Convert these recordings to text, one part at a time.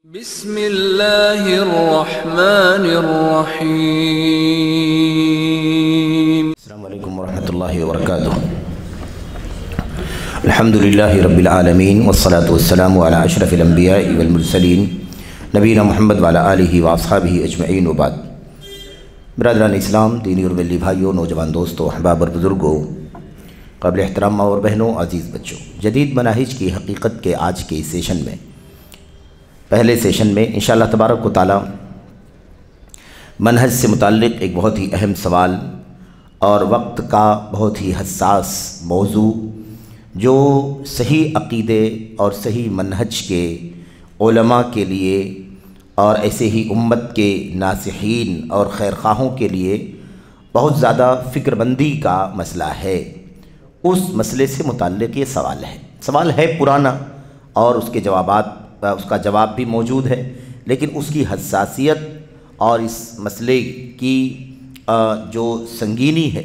بسم اللہ الرحمن الرحیم۔ السلام علیکم ورحمۃ اللہ وبرکاتہ۔ الحمدللہ رب العالمین والصلاة والسلام علی اشرف الانبیاء والمرسلین نبینا محمد وعلی آلہ واصحابہ اجمعین وبعد۔ برادران اسلام، دینی اور ملی بھائیوں، نوجوان دوستوں، احباب اور بزرگوں، قابل احترام ماں اور بہنوں، عزیز بچوں، جدید مناہج کی حقیقت کے آج کے اس سیشن میں، پہلے سیشن میں انشاءاللہ تبارک و تعالی منہج سے متعلق ایک بہت ہی اہم سوال اور وقت کا بہت ہی حساس موضوع، جو صحیح عقیدے اور صحیح منہج کے علماء کے لیے اور ایسے ہی امت کے ناصحین اور خیرخواہوں کے لیے بہت زیادہ فکر مندی کا مسئلہ ہے، اس مسئلے سے متعلق یہ سوال ہے پرانا، اور اس کا جواب بھی موجود ہے، لیکن اس کی حساسیت اور اس مسئلے کی جو سنگینی ہے،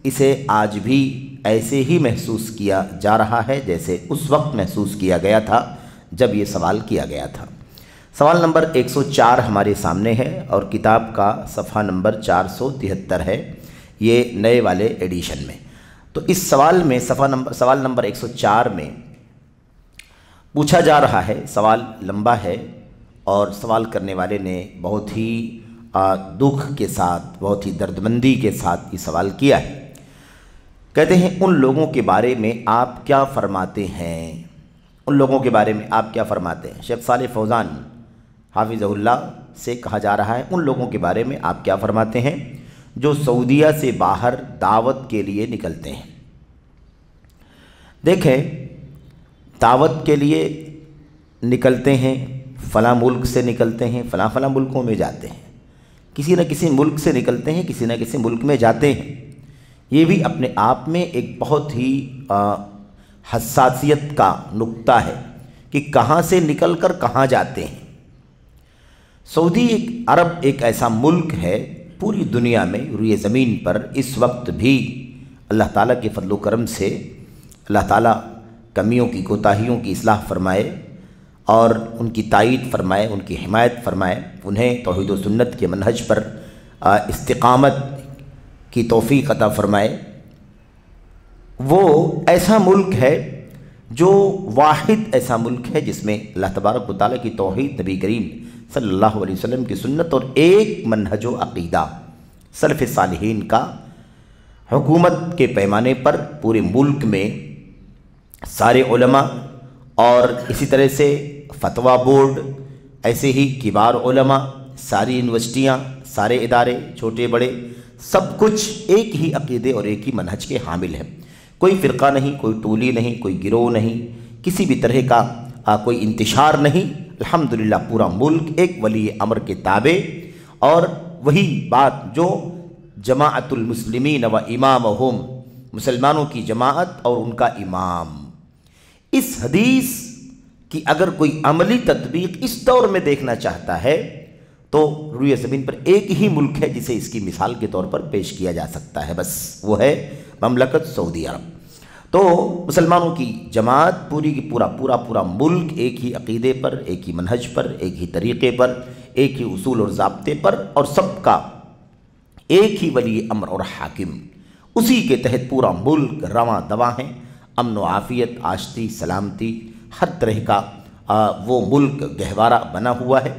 اسے آج بھی ایسے ہی محسوس کیا جا رہا ہے جیسے اس وقت محسوس کیا گیا تھا جب یہ سوال کیا گیا تھا۔ سوال نمبر 104 ہمارے سامنے ہے اور کتاب کا صفحہ نمبر 473 ہے، یہ نئے والے ایڈیشن میں۔ تو اس سوال میں سوال نمبر 104 میں پوچھا جا رہا ہے، سوال لمبا ہے اور سوال کرنے والے نے بہت ہی دکھ کے ساتھ، بہت ہی دردمندی کے ساتھ یہ سوال کیا ہے۔ کہتے ہیں، ان لوگوں کے بارے میں آپ کیا فرماتے ہیں؟ ان لوگوں کے بارے میں آپ کیا فرماتے ہیں؟ شیخ صالح فوزان حافظہ اللہ سے کہا جا رہا ہے، ان لوگوں کے بارے میں آپ کیا فرماتے ہیں جو سعودیہ سے باہر دعوت کے لیے نکلتے ہیں؟ دیکھیں، دعوت کے لیے نکلتے ہیں، فلاں ملک سے نکلتے ہیں، فلاں ملکوں میں جاتے ہیں، کسی نہ کسی ملک سے نکلتے ہیں، کسی نہ کسی ملک میں جاتے ہیں۔ یہ بھی اپنے آپ میں ایک بہت ہی حساسیت کا نقطہ ہے کہ کہاں سے نکل کر کہاں جاتے ہیں۔ سعودی عرب ایک ایسا ملک ہے پوری دنیا میں، روئے زمین پر اس وقت بھی اللہ تعالیٰ کے فضل و کرم سے اللہ تعالیٰ کمیوں کی، کوتاہیوں کی اصلاح فرمائے اور ان کی تائید فرمائے، ان کی حمایت فرمائے، انہیں توحید و سنت کے منہج پر استقامت کی توفیق عطا فرمائے۔ وہ ایسا ملک ہے جو واحد ایسا ملک ہے جس میں اللہ تبارک و تعالیٰ کی توحید، نبی کریم صلی اللہ علیہ وسلم کی سنت اور ایک منہج و عقیدہ سلف صالحین کا حکومت کے پیمانے پر پورے ملک میں سارے علماء اور اسی طرح سے فتویٰ بورڈ، ایسے ہی کبار علماء، ساری یونیورسٹیاں، سارے ادارے چھوٹے بڑے، سب کچھ ایک ہی عقیدے اور ایک ہی منہج کے حامل ہیں۔ کوئی فرقہ نہیں، کوئی ٹولی نہیں، کوئی گروہ نہیں، کسی بھی طرح کا کوئی انتشار نہیں۔ الحمدللہ پورا ملک ایک ولی امر کے تابع، اور وہی بات جو جماعت المسلمین و امامہم، مسلمانوں کی جماعت اور ان کا امام، اس حدیث کی اگر کوئی عملی تطبیق اس دور میں دیکھنا چاہتا ہے تو روئے زمین پر ایک ہی ملک ہے جسے اس کی مثال کے طور پر پیش کیا جا سکتا ہے، بس وہ ہے مملکت سعودی عرب۔ تو مسلمانوں کی جماعت پوری کی پورا ملک ایک ہی عقیدے پر، ایک ہی منہج پر، ایک ہی طریقے پر، ایک ہی اصول اور ضابطے پر، اور سب کا ایک ہی ولی امر اور حاکم، اسی کے تحت پورا ملک رواں دواں ہے، امن و عافیت، آشتی، سلامتی، ہر طرح کا وہ ملک گہوارہ بنا ہوا ہے۔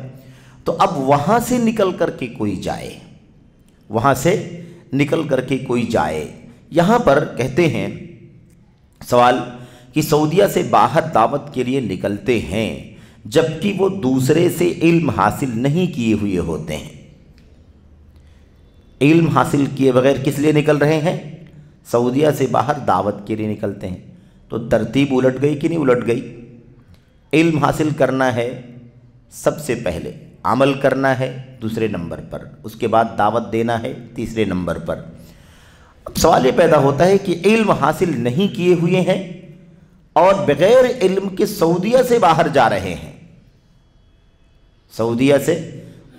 تو اب وہاں سے نکل کر کے کوئی جائے، یہاں پر کہتے ہیں سوال کہ سعودیہ سے باہر دعوت کے لیے نکلتے ہیں جبکہ وہ دوسرے سے علم حاصل نہیں کیے ہوئے ہوتے ہیں۔ علم حاصل کیے بغیر کس لیے نکل رہے ہیں؟ سعودیہ سے باہر دعوت کے لیے نکلتے ہیں۔ تو ترتیب الٹ گئی کہ نہیں الٹ گئی؟ علم حاصل کرنا ہے سب سے پہلے، عمل کرنا ہے دوسرے نمبر پر، اس کے بعد دعوت دینا ہے تیسرے نمبر پر۔ اب سوال یہ پیدا ہوتا ہے کہ علم حاصل نہیں کیے ہوئے ہیں اور بغیر علم کے سعودیہ سے باہر جا رہے ہیں، سعودیہ سے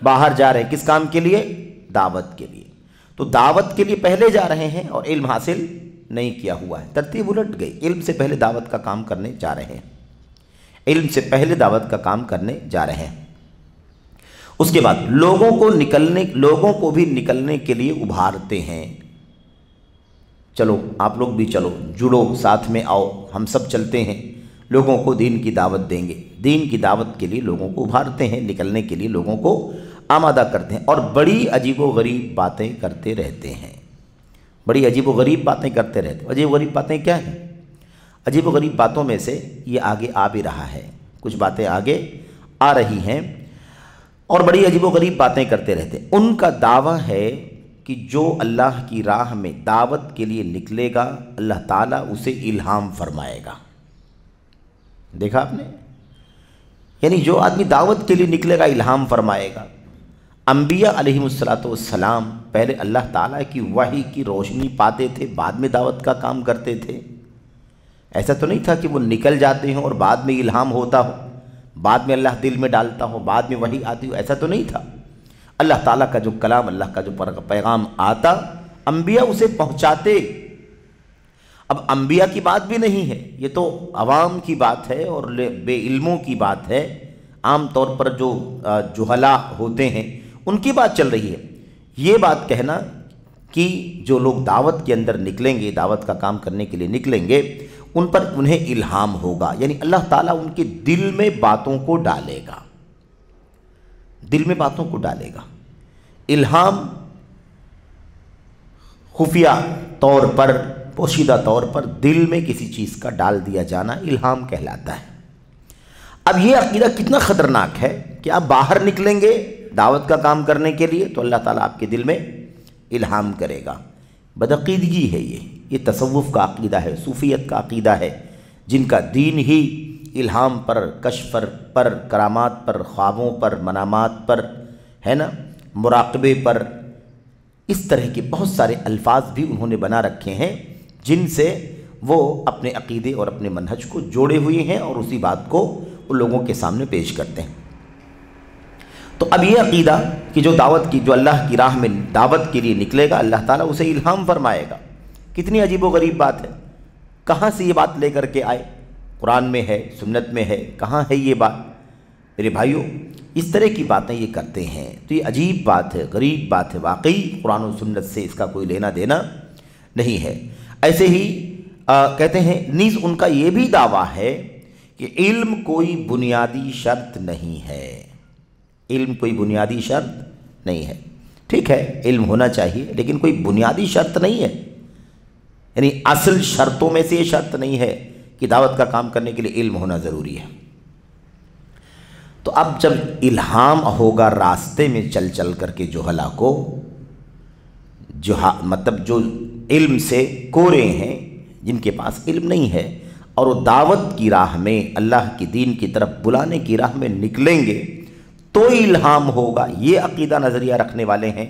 باہر جا رہے ہیں کس کام کے لیے؟ دعوت کے لیے۔ تو دعوت کے لیے پہلے جا رہے ہیں اور علم حاصل نہیں کیا ہوا ہے، ترتیب الٹ گئی۔ علم سے پہلے دعوت کا کام کرنے جا رہے ہیں، علم سے پہلے دعوت کا کام کرنے جا رہے ہیں۔ اس کے بعد لوگوں کو بھی نکلنے کے لیے ابھارتے ہیں، چلو آپ لوگ بھی چلو، جڑو، ساتھ میں آؤ، ہم سب چلتے ہیں، لوگوں کو دین کی دعوت دیں گے۔ دین کی دعوت کے لیے لوگوں کو ابھارتے ہیں، نکلنے کے لیے لوگوں کو آمادہ کرتے ہیں، اور بڑی عجیب و غریب باتیں کرتے رہتے ہیں، بڑی عجیب و غریب باتیں کرتے رہتے ہیں۔ عجیب و غریب باتیں کیا ہیں؟ عجیب و غریب باتوں میں سے یہ آگے آ بھی رہا ہے، کچھ باتیں آگے آ رہی ہیں، اور بڑی عجیب و غریب باتیں کرتے رہتے ہیں۔ ان کا دعویٰ ہے کہ جو اللہ کی راہ میں دعوت کے لیے نکلے گا اللہ تعالیٰ اسے الہام فرمائے گا۔ دیکھا آپ نے؟ یعنی جو آدمی دعوت کے لیے نکلے گا الہام فرمائے گا۔ انبیاء علیہم السلام پہلے اللہ تعالیٰ کی وحی کی روشنی پاتے تھے، بعد میں دعوت کا کام کرتے تھے۔ ایسا تو نہیں تھا کہ وہ نکل جاتے ہوں اور بعد میں الہام ہوتا ہو، بعد میں اللہ دل میں ڈالتا ہو، بعد میں وحی آتی ہو، ایسا تو نہیں تھا۔ اللہ تعالیٰ کا جو کلام، اللہ کا جو پیغام آتا، انبیاء اسے پہنچاتے۔ اب انبیاء کی بات بھی نہیں ہے، یہ تو عوام کی بات ہے اور بے علموں کی بات ہے، عام طور پر جو جہلاء ہوتے ہیں ان کی بات چل رہی ہے۔ یہ بات کہنا کہ جو لوگ دعوت کے اندر نکلیں گے، دعوت کا کام کرنے کے لیے نکلیں گے، ان پر انہیں الہام ہوگا، یعنی اللہ تعالیٰ ان کے دل میں باتوں کو ڈالے گا، دل میں باتوں کو ڈالے گا۔ الہام خفیہ طور پر، پوشیدہ طور پر دل میں کسی چیز کا ڈال دیا جانا الہام کہلاتا ہے۔ اب یہ عقیدہ کتنا خطرناک ہے کہ آپ باہر نکلیں گے دعوت کا کام کرنے کے لیے تو اللہ تعالیٰ آپ کے دل میں الہام کرے گا۔ بدعقیدگی ہے یہ تصوف کا عقیدہ ہے، صوفیت کا عقیدہ ہے، جن کا دین ہی الہام پر، کشف پر، کرامات پر، خوابوں پر، منامات پر ہے نا، مراقبے پر، اس طرح کے بہت سارے الفاظ بھی انہوں نے بنا رکھے ہیں جن سے وہ اپنے عقیدے اور اپنے منہج کو جوڑے ہوئے ہیں اور اسی بات کو ان لوگوں کے سامنے پیش کرتے ہیں۔ تو اب یہ عقیدہ کہ جو اللہ کی راہ میں دعوت کے لیے نکلے گا اللہ تعالیٰ اسے الہام فرمائے گا، کتنی عجیب و غریب بات ہے۔ کہاں سے یہ بات لے کر کے آئے؟ قرآن میں ہے، سنت میں ہے، کہاں ہے یہ بات؟ میرے بھائیوں، اس طرح کی باتیں یہ کرتے ہیں تو یہ عجیب بات ہے، غریب بات ہے، واقعی قرآن و سنت سے اس کا کوئی لینا دینا نہیں ہے۔ ایسے ہی کہتے ہیں نیز ان کا یہ بھی دعویٰ ہے کہ علم کوئی بنیادی شرط نہیں ہے، علم کوئی بنیادی شرط نہیں ہے۔ ٹھیک ہے، علم ہونا چاہیے لیکن کوئی بنیادی شرط نہیں ہے، یعنی اصل شرطوں میں سے یہ شرط نہیں ہے کہ دعوت کا کام کرنے کے لیے علم ہونا ضروری ہے۔ تو اب جب الہام ہوگا راستے میں چل چل کر کے جہلا کو، مطلب جو علم سے کورے ہیں، جن کے پاس علم نہیں ہے، اور وہ دعوت کی راہ میں، اللہ کی دین کی طرف بلانے کی راہ میں نکلیں گے تو الہام ہوگا، یہ عقیدہ نظریہ رکھنے والے ہیں،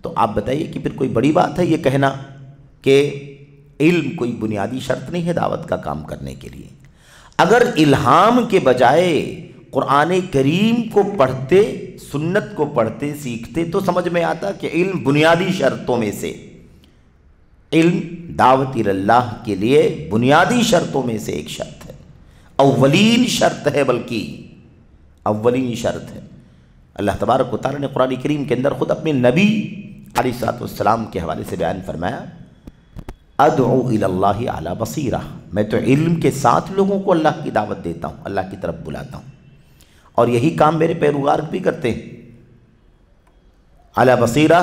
تو آپ بتائیے کہ پھر کوئی بڑی بات ہے یہ کہنا کہ علم کوئی بنیادی شرط نہیں ہے دعوت کا کام کرنے کے لیے۔ اگر الہام کے بجائے قرآن کریم کو پڑھتے، سنت کو پڑھتے سیکھتے تو سمجھ میں آتا کہ علم بنیادی شرطوں میں سے، علم دعوت اللہ کے لیے بنیادی شرطوں میں سے ایک شرط ہے، اولین شرط ہے، بلکہ اولین شرط ہے۔ اللہ تبارک و تعالیٰ نے قرآن کریم کے اندر خود اپنے نبی علیہ السلام کے حوالے سے بیان فرمایا، ادعو الی اللہ علی بصیرہ، میں تو علم کے ساتھ لوگوں کو اللہ کی دعوت دیتا ہوں، اللہ کی طرف بلاتا ہوں، اور یہی کام میرے پیروکار بھی کرتے ہیں۔ علی بصیرہ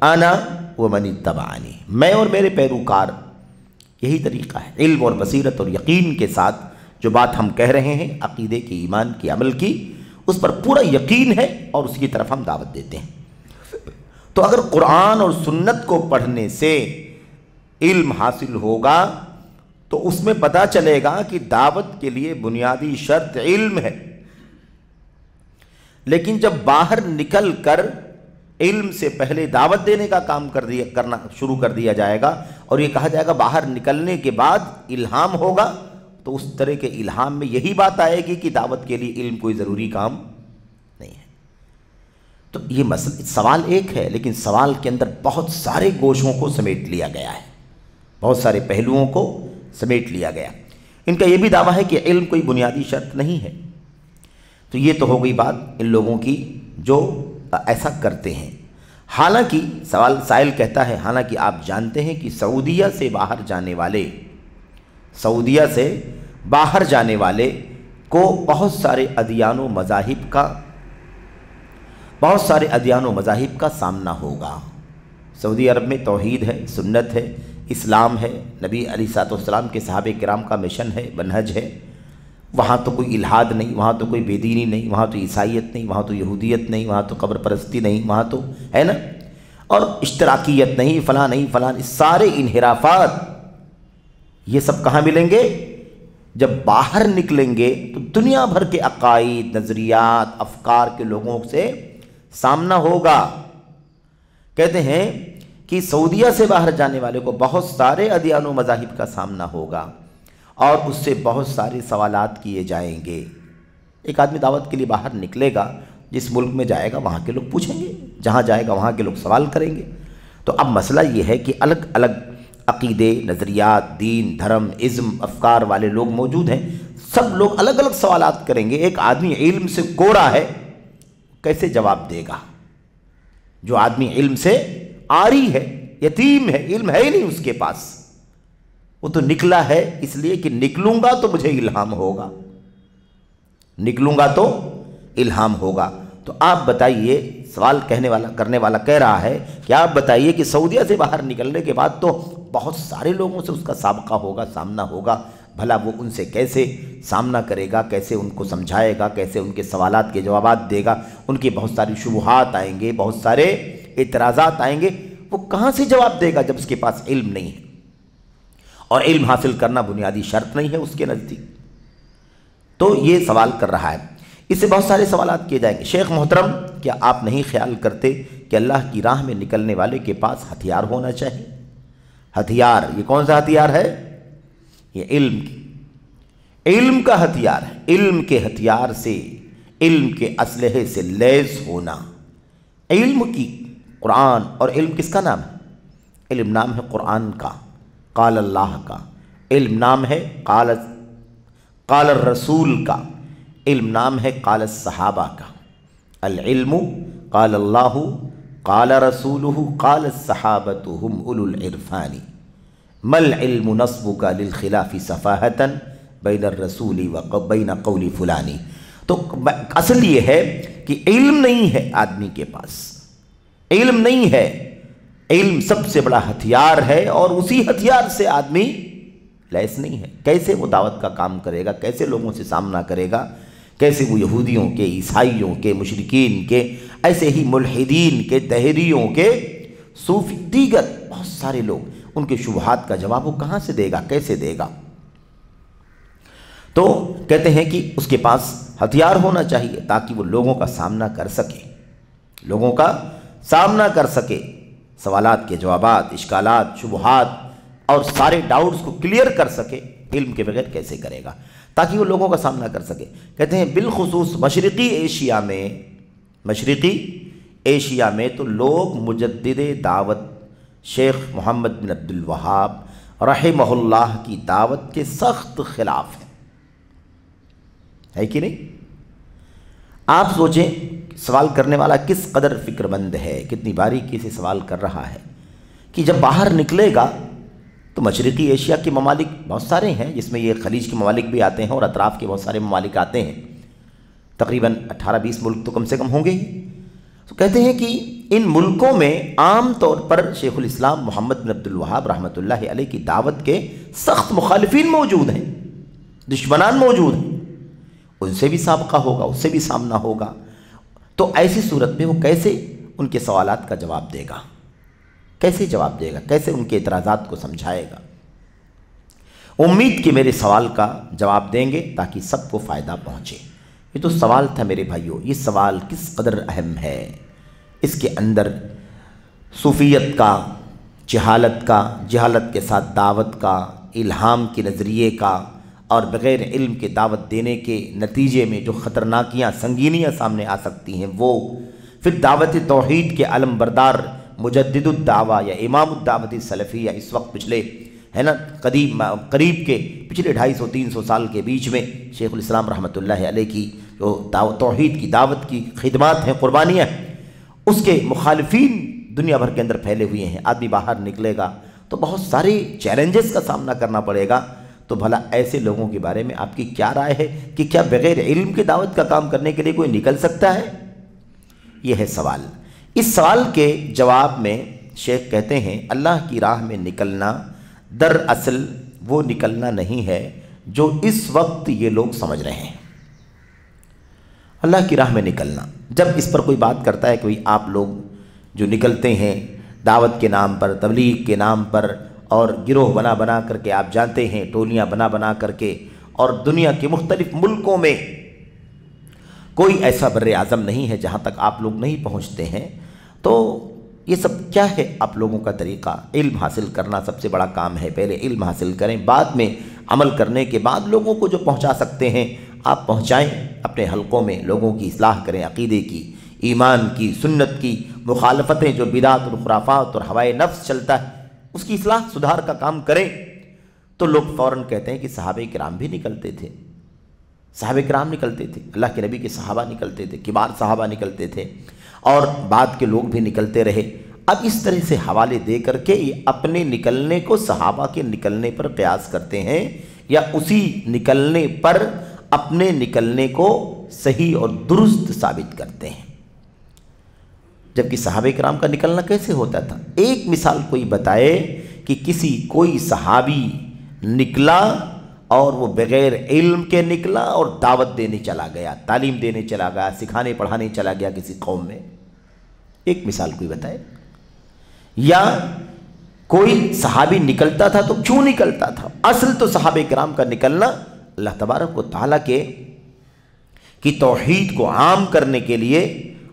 انا ومن اتبعنی، میں اور میرے پیروکار، یہی طریقہ ہے، علم اور بصیرت اور یقین کے ساتھ جو بات ہم کہہ رہے ہیں، عقیدے کی، ایمان کی، عمل کی، اس پر پورا یقین ہے اور اس کی طرف ہم دعوت دیتے ہیں۔ تو اگر قرآن اور سنت کو پڑھنے سے علم حاصل ہوگا تو اس میں پتہ چلے گا کہ دعوت کے لیے بنیادی شرط علم ہے، لیکن جب باہر نکل کر علم سے پہلے دعوت دینے کا کام کرنا شروع کر دیا جائے گا اور یہ کہا جائے گا باہر نکلنے کے بعد الہام ہوگا، تو اس طرح کے الہام میں یہی بات آئے گی کہ دعوت کے لیے علم کوئی ضروری کام نہیں ہے۔ تو یہ مسئلہ، سوال ایک ہے لیکن سوال کے اندر بہت سارے گوشوں کو سمیٹ لیا گیا ہے، بہت سارے پہلوؤں کو سمیٹ لیا گیا۔ ان کا یہ بھی دعویٰ ہے کہ علم کوئی بنیادی شرط نہیں ہے۔ تو یہ تو ہو گئی بات ان لوگوں کی جو ایسا کرتے ہیں۔ حالانکہ سائل کہتا ہے حالانکہ آپ جانتے ہیں کہ سعودیہ سے باہر جانے والے کو بہت سارے ادیان و مذاہب کا سامنا ہوگا۔ سعودی عرب میں توحید ہے، سنت ہے، اسلام ہے، نبی علیہ السلام کے صحابہ کرام کا مشن ہے، منہج ہے۔ وہاں تو کوئی الحاد نہیں، وہاں تو کوئی بے دینی نہیں، وہاں تو عیسائیت نہیں، وہاں تو یہودیت نہیں، وہاں تو قبر پرستی نہیں، وہاں تو ہے نا، اور اشتراکیت نہیں، فلاں نہیں، فلاں، سارے انحرافات یہ سب کہاں ملیں گے؟ جب باہر نکلیں گے تو دنیا بھر کے عقائد، نظریات، افکار کے لوگوں سے سامنا ہوگا۔ کہتے ہیں کہ سعودیہ سے باہر جانے والے کو بہت سارے ادیان و مذاہب کا سامنا ہوگا اور اس سے بہت سارے سوالات کیے جائیں گے۔ ایک آدمی دعوت کے لیے باہر نکلے گا، جس ملک میں جائے گا وہاں کے لوگ پوچھیں گے، جہاں جائے گا وہاں کے لوگ سوال کریں گے۔ تو اب مسئلہ یہ ہے کہ الگ الگ عقیدے، نظریات، دین، دھرم، ازم، افکار والے لوگ موجود ہیں، سب لوگ الگ الگ سوالات کریں گے۔ ایک آدمی علم سے کوڑا ہے، کیسے جواب دے گا؟ جو آدمی علم سے عاری ہے، یتیم ہے، علم ہے ہی نہیں اس کے پاس، وہ تو نکلا ہے اس لیے کہ نکلوں گا تو مجھے الہام ہوگا، نکلوں گا تو الہام ہوگا۔ تو آپ بتائیے، سوال کرنے والا کہہ رہا ہے کہ آپ بتائیے کہ سعودیہ سے باہر نکلنے کے بعد تو بہت سارے لوگوں سے اس کا سابقہ ہوگا، سامنا ہوگا، بھلا وہ ان سے کیسے سامنا کرے گا، کیسے ان کو سمجھائے گا، کیسے ان کے سوالات کے جوابات دے گا؟ ان کے بہت ساری شبہات آئیں گے، بہت سارے اعتراضات آئیں گے، وہ کہاں سے جواب دے گا جب اس کے پاس علم نہیں ہے؟ اور علم حاصل کرنا بنیادی شرط نہیں ہے اس کے نزدیک۔ تو یہ سوال کر رہا ہے، اس سے بہت سارے سوالات کیے جائیں گے۔ شیخ محترم، کیا آپ نہیں خیال کرتے کہ اللہ کی راہ میں نکلنے والے کے پاس ہتھیار ہونا چاہیے؟ ہتھیار، یہ کون سا ہتھیار ہے؟ یہ علم کا ہتھیار ہے۔ علم کے ہتھیار سے، علم کے اسلحے سے لیس ہونا۔ علم کی، قرآن، اور علم کس کا نام ہے؟ علم نام ہے قرآن کا، قال اللہ کا، علم نام ہے قال الرسول کا، علم نام ہے قال الصحابہ کا۔ العلم قال اللہ قال رسولہ قال الصحابۃ ہم اولو العرفان ما العلم نصبک للخلاف صفاہۃ بین الرسول وبین قول فلانی۔ تو اصل یہ ہے کہ علم نہیں ہے آدمی کے پاس، علم نہیں ہے، علم سب سے بڑا ہتھیار ہے، اور اسی ہتھیار سے آدمی لیس نہیں ہے۔ کیسے وہ دعوت کا کام کرے گا؟ کیسے لوگوں سے سامنا کرے گا؟ کیسے وہ یہودیوں کے، عیسائیوں کے، مشرکین کے، ایسے ہی ملحدین کے، دہریوں کے، صوفی، دیگر بہت سارے لوگ، ان کے شبہات کا جواب وہ کہاں سے دے گا؟ کیسے دے گا؟ تو کہتے ہیں کہ اس کے پاس ہتھیار ہونا چاہیے تاکہ وہ لوگوں کا سامنا کر سکے، لوگوں کا سامنا کر سکے، سوالات کے جوابات، اشکالات، شبہات اور سارے ڈاؤٹس کو کلیئر کر سکے۔ علم کے بغیر کیسے کرے گا؟ تاکہ وہ لوگوں کا سامنا کر سکے۔ کہتے ہیں بالخصوص مشرقی ایشیا میں تو لوگ مجدد دعوت شیخ محمد بن عبد الوہاب رحمہ اللہ کی دعوت کے سخت خلاف ہیں، ہے کہ نہیں؟ آپ سوچیں سوال کرنے والا کس قدر فکر مند ہے، کتنی باریکی سے سوال کر رہا ہے کہ جب باہر نکلے گا تو مشرقی ایشیا کے ممالک بہت سارے ہیں، جس میں یہ خلیج کے ممالک بھی آتے ہیں اور اطراف کے بہت سارے ممالک آتے ہیں، تقریباً 18-20 ملک تو کم سے کم ہوں گے ہی۔ تو کہتے ہیں کہ ان ملکوں میں عام طور پر شیخ الاسلام محمد بن عبد الوہاب رحمۃ اللہ علیہ کی دعوت کے سخت مخالفین موجود ہیں، دشمنان موجود ہیں، ان سے بھی سابقہ ہوگا، اس سے بھی سامنا ہوگا۔ تو ایسی صورت میں وہ کیسے ان کے سوالات کا جواب دے گا؟ کیسے جواب دے گا؟ کیسے ان کے اعتراضات کو سمجھائے گا؟ امید کہ میرے سوال کا جواب دیں گے تاکہ سب کو فائدہ پہنچے۔ یہ تو سوال تھا میرے بھائیوں، یہ سوال کس قدر اہم ہے، اس کے اندر صوفیت کا، جہالت کا، جہالت کے ساتھ دعوت کا، الہام کے نظریے کا، اور بغیر علم کے دعوت دینے کے نتیجے میں جو خطرناکیاں، سنگینیاں سامنے آ سکتی ہیں وہ، پھر دعوت توحید کے علم بردار مجدد الدعوہ یا امام الدعوت السلفیہ اس وقت پچھلے ہے نا قریب کے پچھلے 250-300 سال کے بیچ میں شیخ الاسلام رحمۃ اللہ علیہ کی جو توحید کی دعوت کی خدمات ہیں، قربانیاں، اس کے مخالفین دنیا بھر کے اندر پھیلے ہوئے ہیں۔ آدمی باہر نکلے گا تو بہت سارے چیلنجز کا سامنا کرنا پڑے گا۔ تو بھلا ایسے لوگوں کے بارے میں آپ کی کیا رائے ہے کہ کیا بغیر علم کے دعوت کا کام کرنے کے لیے کوئی نکل سکتا ہے؟ یہ ہے سوال۔ اس سوال کے جواب میں شیخ کہتے ہیں اللہ کی راہ میں نکلنا دراصل وہ نکلنا نہیں ہے جو اس وقت یہ لوگ سمجھ رہے ہیں۔ اللہ کی راہ میں نکلنا، جب اس پر کوئی بات کرتا ہے کہ آپ لوگ جو نکلتے ہیں دعوت کے نام پر، تبلیغ کے نام پر، اور گروہ بنا بنا کر کے، آپ جانتے ہیں ٹولیاں بنا بنا کر کے، اور دنیا کے مختلف ملکوں میں کوئی ایسا بر اعظم نہیں ہے جہاں تک آپ لوگ نہیں پہنچتے ہیں، تو یہ سب کیا ہے آپ لوگوں کا طریقہ؟ علم حاصل کرنا سب سے بڑا کام ہے، پہلے علم حاصل کریں، بعد میں عمل کرنے کے بعد لوگوں کو جو پہنچا سکتے ہیں آپ پہنچائیں، اپنے حلقوں میں لوگوں کی اصلاح کریں، عقیدے کی، ایمان کی، سنت کی مخالفتیں، جو بدعت اور خرافات اور ہوائے نفس چلتا ہے اس کی اصلاح سدھار کا کام کریں۔ تو لوگ فوراً کہتے ہیں کہ صحابہ کرام بھی نکلتے تھے، صحابہ کرام نکلتے تھے، اللہ کے نبی کے صحابہ نکلتے تھے، کبار صحابہ نکلتے تھے، اور بعد کے لوگ بھی نکلتے رہے۔ اب اس طرح سے حوالے دے کر کے یہ اپنے نکلنے کو صحابہ کے نکلنے پر قیاس کرتے ہیں، یا اسی نکلنے پر اپنے نکلنے کو صحیح اور درست ثابت کرتے ہیں، جبکہ صحابہ کرام کا نکلنا کیسے ہوتا تھا؟ ایک مثال کوئی بتائے کہ کوئی صحابی نکلا اور وہ بغیر علم کے نکلا اور دعوت دینے چلا گیا، تعلیم دینے چلا گیا، سکھانے پڑھانے چلا گیا کسی قوم میں، ایک مثال کوئی بتائے۔ یا کوئی صحابی نکلتا تھا تو کیوں نکلتا تھا؟ اصل تو صحابہ کرام کا نکلنا اللہ تبارک و تعالیٰ کی توحید کو عام کرنے کے لیے،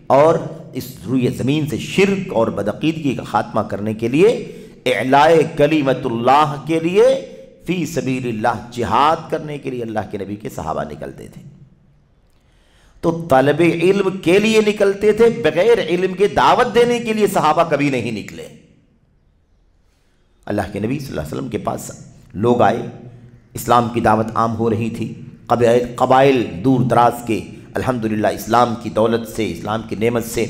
اور اس روئے زمین سے شرک اور بدعقیدگی کا خاتمہ کرنے کے لیے، اعلائے کلمت اللہ کے لیے، فی سبیل اللہ جہاد کرنے کے لیے اللہ کے نبی کے صحابہ نکلتے تھے۔ تو طلب علم کے لیے نکلتے تھے، بغیر علم کے دعوت دینے کے لیے صحابہ کبھی نہیں نکلے۔ اللہ کے نبی صلی اللہ علیہ وسلم کے پاس لوگ آئے، اسلام کی دعوت عام ہو رہی تھی، قبائل دور دراز کے الحمدللہ اسلام کی دولت سے، اسلام کی نعمت سے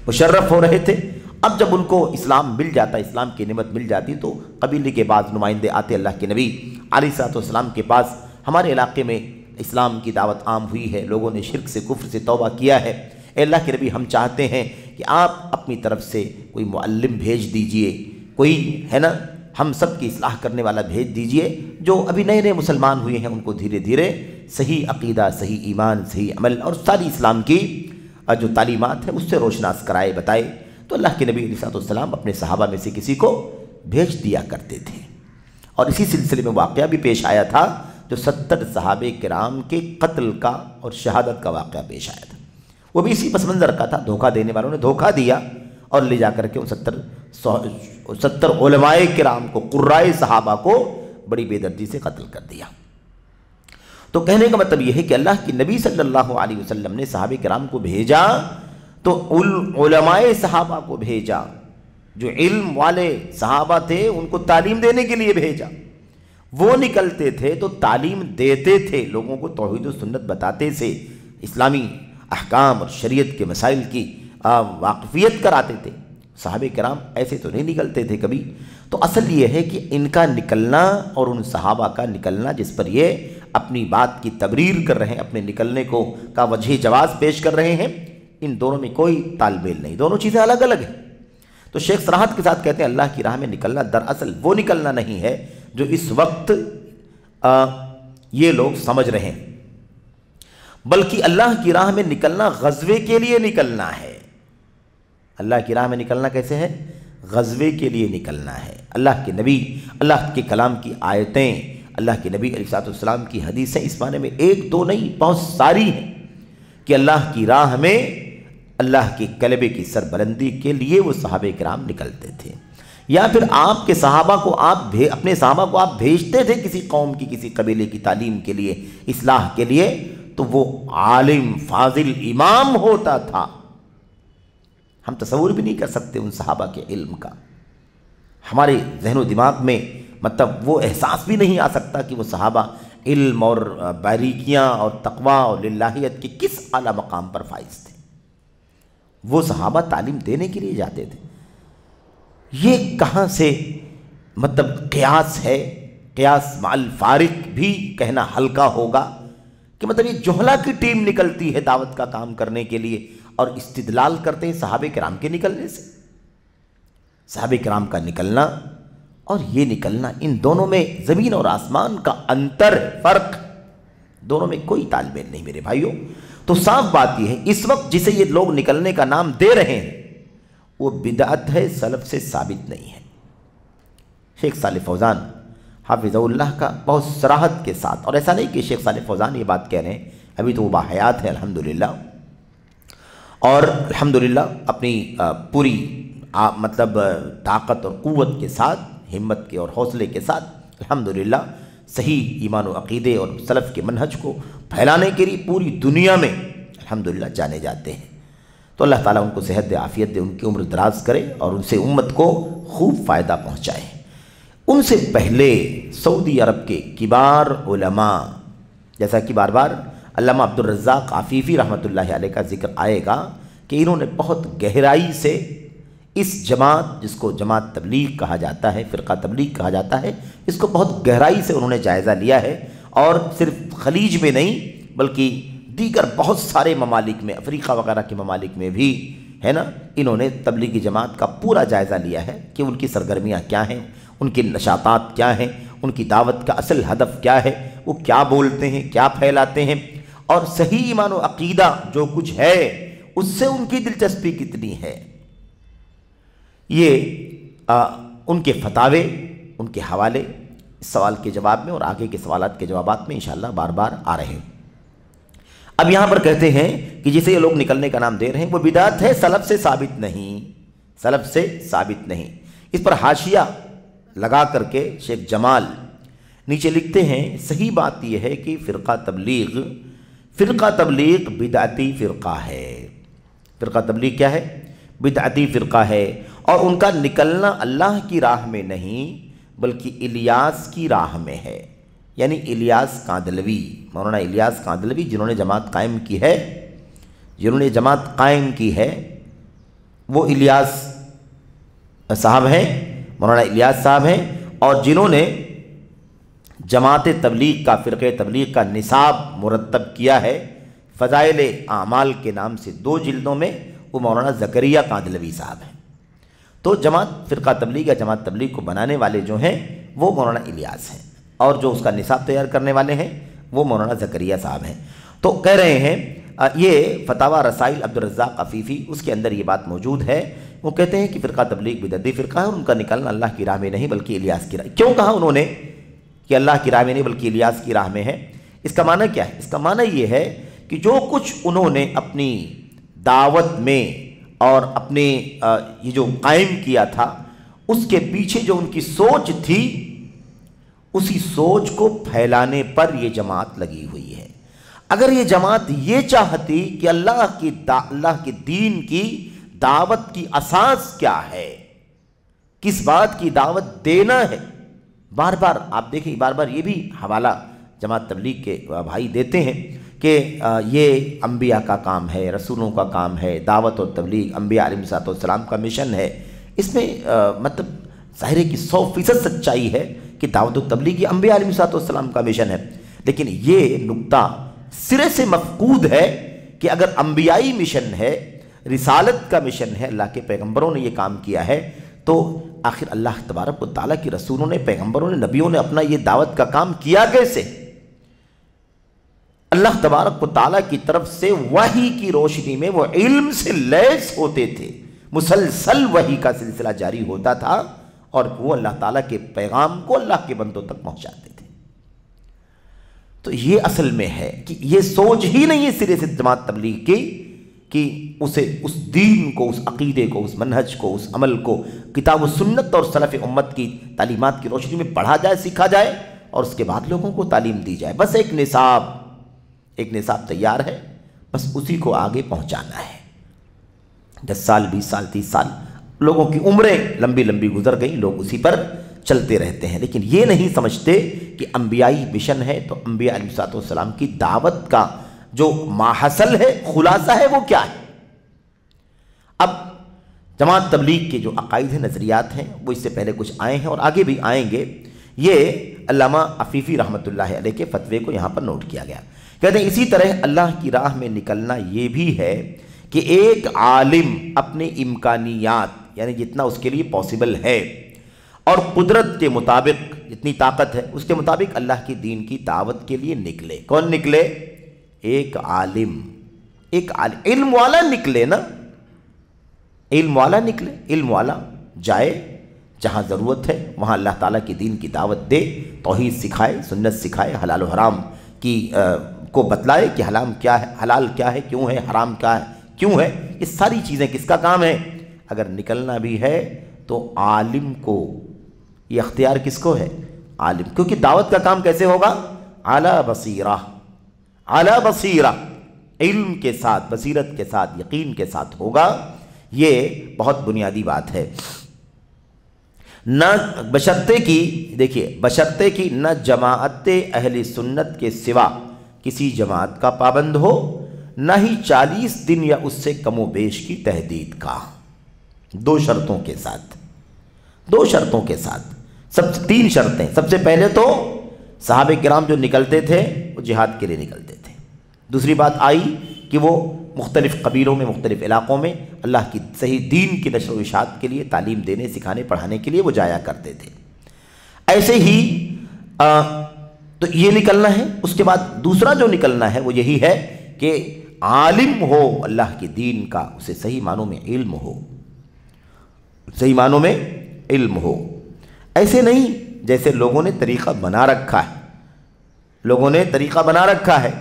مشرف ہو رہے تھے۔ اب جب ان کو اسلام مل جاتا، اسلام کی نعمت مل جاتی، تو قبیلے کے بعض نمائندے آتے اللہ کے نبی علیہ الصلوۃ والسلام کے پاس، ہمارے علاقے میں اسلام کی دعوت عام ہوئی ہے، لوگوں نے شرک سے، کفر سے توبہ کیا ہے، اے اللہ کے نبی ہم چاہتے ہیں کہ آپ اپنی طرف سے کوئی معلم بھیج دیجئے، کوئی ہے نا ہم سب کی اصلاح کرنے والا بھیج دیجئے، جو ابھی نئے نئے مسلمان ہوئے ہیں ان کو دھیرے دھیرے صحیح عقیدہ، صحیح ایمان، صحیح عمل اور ساری اسلام کی جو تعلیمات ہیں اس سے روشناس کرائے، بتائے۔ تو اللہ کے نبی علیہ الصلوۃ والسلام اپنے صحابہ میں سے کسی کو بھیج دیا کرتے تھے، اور اسی سلسلے میں واقعہ بھی پیش آیا تھا جو 70 صحابہ کرام کے قتل کا اور شہادت کا واقعہ پیش آیا تھا۔ وہ بھی اسی پس منظر کا تھا، دھوکہ دینے والوں نے دھوکہ دیا اور لے جا کر کے ان 70 علماء کرام کو، قرائے صحابہ کو بڑی بے دردی سے قتل کر دیا۔ تو کہنے کا مطلب یہ ہے کہ اللہ کی نبی صلی اللہ علیہ وسلم نے صحابہ کرام کو بھیجا تو علماء صحابہ کو بھیجا، جو علم والے صحابہ تھے ان کو تعلیم دینے کے لیے بھیجا۔ وہ نکلتے تھے تو تعلیم دیتے تھے، لوگوں کو توحید و سنت بتاتے تھے، اسلامی احکام اور شریعت کے مسائل کی واقفیت کراتے تھے۔ صحابہ کرام ایسے تو نہیں نکلتے تھے کبھی۔ تو اصل یہ ہے کہ ان کا نکلنا اور ان صحابہ کا نکلنا جس پر یہ اپنی بات کی تبریر کر رہے ہیں، اپنے نکلنے کو کا وجہ جواز پیش کر رہے ہیں، ان دونوں میں کوئی تال میل نہیں، دونوں چیزیں الگ الگ ہیں۔ تو شیخ صراحت کے ساتھ کہتے ہیں اللہ کی راہ میں نکلنا دراصل وہ نکلنا نہیں ہے جو اس وقت یہ لوگ سمجھ رہے ہیں، بلکہ اللہ کی راہ میں نکلنا غزوے کے لیے نکلنا ہے۔ اللہ کی راہ میں نکلنا کیسے ہے؟ غزوے کے لیے نکلنا ہے۔ اللہ کے نبی، اللہ کے کلام کی آیتیں، اللہ کے نبی علیہ السلام کی حدیثیں اس معنی میں ایک دو نہیں بہت ساری ہیں کہ اللہ کی راہ میں اللہ کے کلمے کی سربلندی کے لیے وہ صحابہ کرام نکلتے تھے، یا پھر آپ کے صحابہ کو اپنے صحابہ کو آپ بھیجتے تھے کسی قوم کی، کسی قبیلے کی تعلیم کے لیے، اصلاح کے لیے، تو وہ عالم فاضل امام ہوتا تھا۔ ہم تصور بھی نہیں کر سکتے ان صحابہ کے علم کا، ہمارے ذہن و دماغ میں مطلب وہ احساس بھی نہیں آ سکتا کہ وہ صحابہ علم اور باریکیاں اور تقویٰ اور للہیت کے کس اعلیٰ مقام پر فائز تھے۔ وہ صحابہ تعلیم دینے کے لیے جاتے تھے۔ یہ کہاں سے مطلب قیاس ہے، قیاس مع الفارق بھی کہنا ہلکا ہوگا کہ مطلب یہ جوہلا کی ٹیم نکلتی ہے دعوت کا کام کرنے کے لیے اور استدلال کرتے ہیں صحابہ کرام کے نکلنے سے۔ صحابہ کرام کا نکلنا اور یہ نکلنا، ان دونوں میں زمین اور آسمان کا انتر، فرق، دونوں میں کوئی تال میل نہیں میرے بھائیوں۔ تو صاف بات یہ ہے اس وقت جسے یہ لوگ نکلنے کا نام دے رہے ہیں وہ بدعت ہے، سلف سے ثابت نہیں ہے۔ شیخ صالح فوزان حافظہ اللہ کا بہت صراحت کے ساتھ، اور ایسا نہیں کہ شیخ صالح فوزان یہ بات کہہ رہے ہیں، ابھی تو وہ باحیات ہے الحمدللہ، اور الحمدللہ اپنی پوری مطلب طاقت اور قوت کے ساتھ، ہمت کے اور حوصلے کے ساتھ الحمدللہ صحیح ایمان و عقیدے اور سلف کے منہج کو پھیلانے کے لیے پوری دنیا میں الحمدللہ جانے جاتے ہیں۔ تو اللہ تعالیٰ ان کو صحت دے، عافیت دے، ان کی عمر دراز کرے اور ان سے امت کو خوب فائدہ پہنچائے۔ ان سے پہلے سعودی عرب کے کبار علماء، جیسا کہ بار بار علامہ عبدالرزاق عفیفی رحمۃ اللہ علیہ کا ذکر آئے گا کہ انہوں نے بہت گہرائی سے اس جماعت، جس کو جماعت تبلیغ کہا جاتا ہے، فرقہ تبلیغ کہا جاتا ہے، اس کو بہت گہرائی سے انہوں نے جائزہ لیا ہے، اور صرف خلیج میں نہیں بلکہ دیگر بہت سارے ممالک میں، افریقہ وغیرہ کے ممالک میں بھی ہے نا، انہوں نے تبلیغی جماعت کا پورا جائزہ لیا ہے کہ ان کی سرگرمیاں کیا ہیں، ان کے نشاطات کیا ہیں، ان کی دعوت کا اصل ہدف کیا ہے، وہ کیا بولتے ہیں، کیا پھیلاتے ہیں، اور صحیح ایمان و عقیدہ جو کچھ ہے اس سے ان کی دلچسپی کتنی ہے۔ یہ ان کے فتاوے، ان کے حوالے اس سوال کے جواب میں اور آگے کے سوالات کے جوابات میں انشاءاللہ بار بار آ رہے ہیں۔ اب یہاں پر کہتے ہیں کہ جسے یہ لوگ نکلنے کا نام دے رہے ہیں وہ بدعت ہے، سلف سے ثابت نہیں، سلف سے ثابت نہیں۔ اس پر حاشیہ لگا کر کے شیخ جمال نیچے لکھتے ہیں صحیح بات یہ ہے کہ فرقہ تبلیغ بدعتی فرقہ ہے۔ فرقہ تبلیغ کیا ہے؟ بدعتی فرقہ ہے، اور ان کا نکلنا اللہ کی راہ میں نہیں بلکہ الیاس کی راہ میں ہے، یعنی الیاس کاندلوی، مولانا الیاس کاندلوی جنہوں نے جماعت قائم کی ہے، وہ الیاس صاحب ہیں، مولانا الیاس صاحب ہیں، اور جنہوں نے جماعت تبلیغ کا، فرقہ تبلیغ کا نصاب مرتب کیا ہے فضائل اعمال کے نام سے 2 جلدوں میں، وہ مولانا زکریا کاندلوی صاحب ہیں۔ تو جماعت فرقہ تبلیغ یا جماعت تبلیغ کو بنانے والے جو ہیں وہ مولانا الیاس ہیں، اور جو اس کا نصاب تیار کرنے والے ہیں وہ مولانا زکریا صاحب ہیں۔ تو کہہ رہے ہیں یہ فتاوی رسائل عبدالرزاق عفیفی، اس کے اندر یہ بات موجود ہے۔ وہ کہتے ہیں کہ فرقہ تبلیغ بدعتی فرقہ ہے، اور ان کا نکلنا اللہ کی راہ میں نہیں بلکہ الیاس کی راہ۔ کیوں کہا انہوں نے کہ اللہ کی راہ میں نہیں بلکہ الیاس کی راہ میں ہے؟ اس کا معنی کیا ہے؟ اس کا معنی یہ ہے کہ جو کچھ انہوں نے اپنی دعوت میں اور اپنے یہ جو قائم کیا تھا اس کے پیچھے جو ان کی سوچ تھی، اسی سوچ کو پھیلانے پر یہ جماعت لگی ہوئی ہے۔ اگر یہ جماعت یہ چاہتی کہ اللہ کے دین کی دعوت کی اساس کیا ہے، کس بات کی دعوت دینا ہے، بار بار آپ دیکھیں، بار بار یہ بھی حوالہ جماعت تبلیغ کے بھائی دیتے ہیں کہ یہ انبیاء کا کام ہے، رسولوں کا کام ہے، دعوت اور تبلیغ انبیاء علیہ السلام کا مشن ہے۔ اس میں مطلب ظاہر ہے کہ 100% سچائی ہے کہ دعوت و تبلیغ یہ انبیاء علیہ السلام کا مشن ہے، لیکن یہ نقطہ سرے سے مفقود ہے کہ اگر انبیائی مشن ہے، رسالت کا مشن ہے، اللہ کے پیغمبروں نے یہ کام کیا ہے، تو آخر اللہ تبارک و تعالیٰ کی رسولوں نے، پیغمبروں نے، نبیوں نے اپنا یہ دعوت کا کام کیا کیسے؟ اللہ تبارک و تعالیٰ کی طرف سے وحی کی روشنی میں وہ علم سے لیس ہوتے تھے، مسلسل وحی کا سلسلہ جاری ہوتا تھا، اور وہ اللہ تعالیٰ کے پیغام کو اللہ کے بندوں تک پہنچاتے تھے۔ تو یہ اصل میں ہے کہ یہ سوچ ہی نہیں ہے سرے سے جماعت تبلیغ کی کہ اسے اس دین کو، اس عقیدے کو، اس منہج کو، اس عمل کو کتاب و سنت اور سلف امت کی تعلیمات کی روشنی میں پڑھا جائے، سیکھا جائے، اور اس کے بعد لوگوں کو تعلیم دی جائے۔ بس ایک نصاب تیار ہے، بس اسی کو آگے پہنچانا ہے۔ 10 سال 20 سال 30 سال لوگوں کی عمریں لمبی لمبی گزر گئیں، لوگ اسی پر چلتے رہتے ہیں، لیکن یہ نہیں سمجھتے کہ انبیائی مشن ہے تو انبیاء علیہ السلام کی دعوت کا جو ماحصل ہے، خلاصہ ہے، وہ کیا ہے۔ اب جماعت تبلیغ کے جو عقائد ہیں، نظریات ہیں، وہ اس سے پہلے کچھ آئے ہیں اور آگے بھی آئیں گے۔ یہ علامہ عفیفی رحمۃ اللہ علیہ کے فتوے کو یہاں پر نوٹ کیا گیا۔ کہتے ہیں اسی طرح اللہ کی راہ میں نکلنا یہ بھی ہے کہ ایک عالم اپنے امکانیات، یعنی جتنا اس کے لیے پاسبل ہے اور قدرت کے مطابق جتنی طاقت ہے اس کے مطابق اللہ کی دین کی دعوت کے لیے نکلے۔ کون نکلے؟ ایک عالم، علم والا نکلے نا، علم والا نکلے، علم والا جائے جہاں ضرورت ہے وہاں اللہ تعالیٰ کی دین کی دعوت دے، توحید سکھائے، سنت سکھائے، حلال و حرام کی کو بتلائے کہ حلال کیا ہے، حلال کیا ہے، کیوں ہے، حرام کیا ہے، کیوں ہے۔ یہ ساری چیزیں کس کا کام ہے؟ اگر نکلنا بھی ہے تو عالم کو، یہ اختیار کس کو ہے؟ عالم، کیونکہ دعوت کا کام کیسے ہوگا؟ اعلی بصیرہ، اعلی بصیرہ، علم کے ساتھ، بصیرت کے ساتھ، یقین کے ساتھ ہوگا۔ یہ بہت بنیادی بات ہے۔ نہ بشرطے کی، دیکھیے، بشرطے کی نہ جماعت اہل سنت کے سوا کسی جماعت کا پابند ہو، نہ ہی 40 دن یا اس سے کم و بیش کی تحدید کا، دو شرطوں کے ساتھ، دو شرطوں کے ساتھ، تین شرطیں۔ سب سے پہلے تو صحابہ کرام جو نکلتے تھے وہ جہاد کے لیے نکلتے تھے۔ دوسری بات آئی کہ وہ مختلف قبیلوں میں، مختلف علاقوں میں اللہ کی صحیح دین کی نشر و اشاعت کے لیے، تعلیم دینے، سکھانے، پڑھانے کے لیے وہ جایا کرتے تھے۔ ایسے ہی تو یہ نکلنا ہے۔ اس کے بعد دوسرا جو نکلنا ہے وہ یہی ہے کہ عالم ہو اللہ کے دین کا، اسے صحیح معنوں میں علم ہو، صحیح معنوں میں علم ہو۔ ایسے نہیں جیسے لوگوں نے طریقہ بنا رکھا ہے، لوگوں نے طریقہ بنا رکھا ہے۔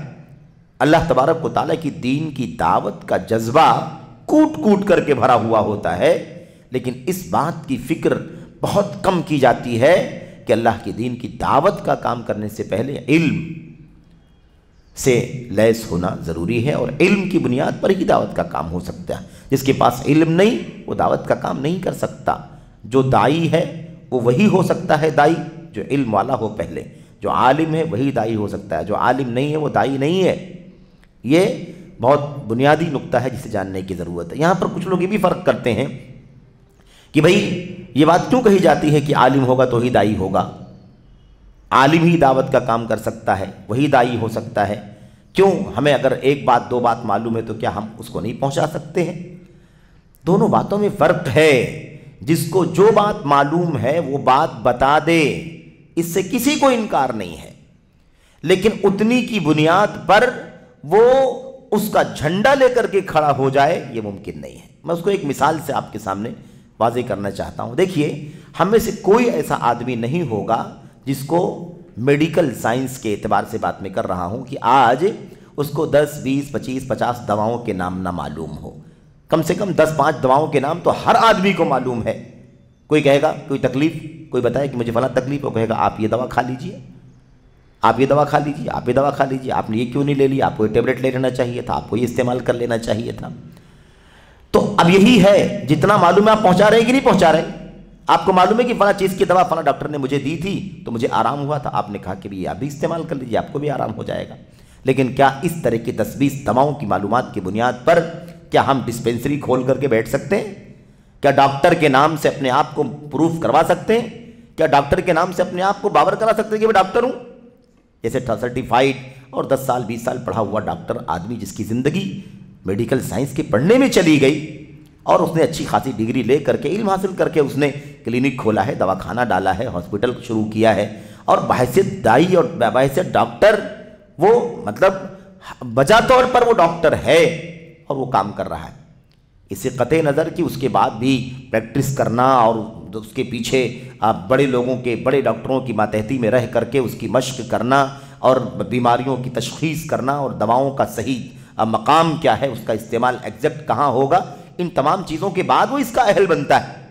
اللہ تبارک و تعالیٰ کی دین کی دعوت کا جذبہ کوٹ کوٹ کر کے بھرا ہوا ہوتا ہے، لیکن اس بات کی فکر بہت کم کی جاتی ہے کہ اللہ کی دین کی دعوت کا کام کرنے سے پہلے علم سے لیس ہونا ضروری ہے، اور علم کی بنیاد پر ہی دعوت کا کام ہو سکتا ہے۔ جس کے پاس علم نہیں وہ دعوت کا کام نہیں کر سکتا۔ جو دائی ہے وہ وہی ہو سکتا ہے دائی جو علم والا ہو پہلے، جو عالم ہے وہی دائی ہو سکتا ہے، جو عالم نہیں ہے وہ دائی نہیں ہے۔ یہ بہت بنیادی نقطہ ہے جسے جاننے کی ضرورت ہے۔ یہاں پر کچھ لوگ یہ بھی فرق کرتے ہیں کہ بھئی یہ بات کیوں کہی جاتی ہے کہ عالم ہوگا تو ہی دائی ہوگا، عالم ہی دعوت کا کام کر سکتا ہے، وہی دائی ہو سکتا ہے، کیوں ہمیں اگر ایک بات دو بات معلوم ہے تو کیا ہم اس کو نہیں پہنچا سکتے ہیں؟ دونوں باتوں میں فرق ہے۔ جس کو جو بات معلوم ہے وہ بات بتا دے، اس سے کسی کو انکار نہیں ہے، لیکن اتنی کی بنیاد پر وہ اس کا جھنڈا لے کر کے کھڑا ہو جائے یہ ممکن نہیں ہے۔ میں اس کو ایک مثال سے آپ کے سامنے واضح کرنا چاہتا ہوں۔ دیکھیے، ہم میں سے کوئی ایسا آدمی نہیں ہوگا جس کو میڈیکل سائنس کے اعتبار سے بات میں کر رہا ہوں کہ آج اس کو 10 20 25 50 دواؤں کے نام نہ معلوم ہو۔ کم سے کم 10-5 دواؤں کے نام تو ہر آدمی کو معلوم ہے۔ کوئی کہے گا کوئی تکلیف، کوئی بتائے کہ مجھے فلاں تکلیف، وہ کہے گا آپ یہ دوا کھا لیجئے، آپ یہ دوا کھا لیجئے، آپ یہ دوا کھا لیجئے، آپ نے یہ کیوں نہیں لے لی، آپ کو یہ ٹیبلٹ لے لینا چاہیے تھا، آپ کو یہ استعمال کر لینا چاہیے تھا۔ تو اب یہی ہے، جتنا معلوم ہے آپ پہنچا رہے ہیں کہ نہیں پہنچا رہے؟ آپ کو معلوم ہے کہ فلاں چیز کی دوا فلاں ڈاکٹر نے مجھے دی تھی تو مجھے آرام ہوا تھا، آپ نے کہا کہ بھی آپ بھی استعمال کر لیجئے، آپ کو بھی آرام ہو جائے گا۔ لیکن کیا اس طرح کی 10-20 دواؤں کی معلومات کی بنیاد پر کیا ہم ڈسپینسری کھول کر کے بیٹھ سکتے ہیں؟ کیا ڈاکٹر کے نام سے اپنے آپ کو پروف کروا سکتے ہیں؟ کیا ڈاکٹر کے نام سے اپنے آپ کو باور کرا سکتے ہیں کہ میں ڈاکٹر ہوں؟ جیسے سرٹیفائیڈ اور 10 سال 20 سال پڑھا ہوا ڈاکٹر آدمی جس کی زندگی میڈیکل سائنس کے پڑھنے میں چلی گئی اور اس نے اچھی خاصی ڈگری لے کر کے، علم حاصل کر کے اس نے کلینک کھولا ہے، دواخانہ ڈالا ہے، ہاسپٹل شروع کیا ہے، اور بحیثیت دائی اور بحیثیت ڈاکٹر وہ مطلب بجا طور پر وہ ڈاکٹر ہے اور وہ کام کر رہا ہے۔ اسے قطع نظر کہ اس کے بعد بھی پریکٹس کرنا اور اس کے پیچھے بڑے لوگوں کے، بڑے ڈاکٹروں کی ماتحتی میں رہ کر کے اس کی مشق کرنا اور بیماریوں کی تشخیص کرنا اور دواؤں کا صحیح مقام کیا ہے، اس کا استعمال ایگزیکٹ کہاں ہوگا، ان تمام چیزوں کے بعد وہ اس کا اہل بنتا ہے۔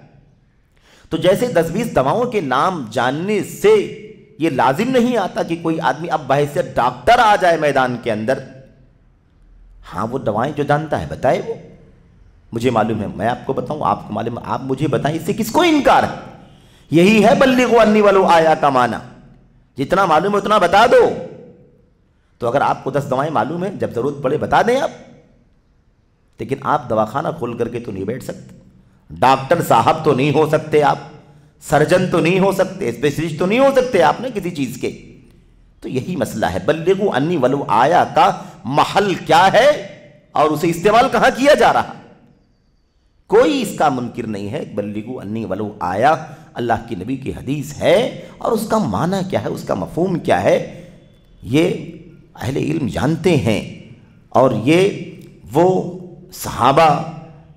تو جیسے 10-20 دواؤں کے نام جاننے سے یہ لازم نہیں آتا کہ کوئی آدمی اب بحیثیت ڈاکٹر آ جائے میدان کے اندر۔ ہاں وہ دوائیں جو جانتا ہے بتائے، وہ مجھے معلوم ہے، میں آپ کو بتاؤں، آپ کو معلوم ہے، آپ مجھے بتائیں، اس سے کس کو انکار ہے؟ یہی ہے بلغوا انی ولو آیا کا معنی، جتنا معلوم ہے اتنا بتا دو۔ تو اگر آپ کو 10 دوائیں معلوم ہیں، جب ضرورت پڑے بتا دیں آپ، لیکن آپ دواخانہ کھول کر کے تو نہیں بیٹھ سکتے، ڈاکٹر صاحب تو نہیں ہو سکتے آپ، سرجن تو نہیں ہو سکتے، اسپیشلسٹ تو نہیں ہو سکتے آپ نے کسی چیز کے۔ تو یہی مسئلہ ہے، بلغوا انی ولو آیا کا محل کیا ہے اور اسے استعمال کہاں کیا جا رہا؟ کوئی اس کا منکر نہیں ہے۔ بلغوا انی ولو آیا اللہ کی نبی کی حدیث ہے، اور اس کا معنی کیا ہے، اس کا مفہوم کیا ہے، یہ اہل علم جانتے ہیں۔ اور یہ وہ صحابہ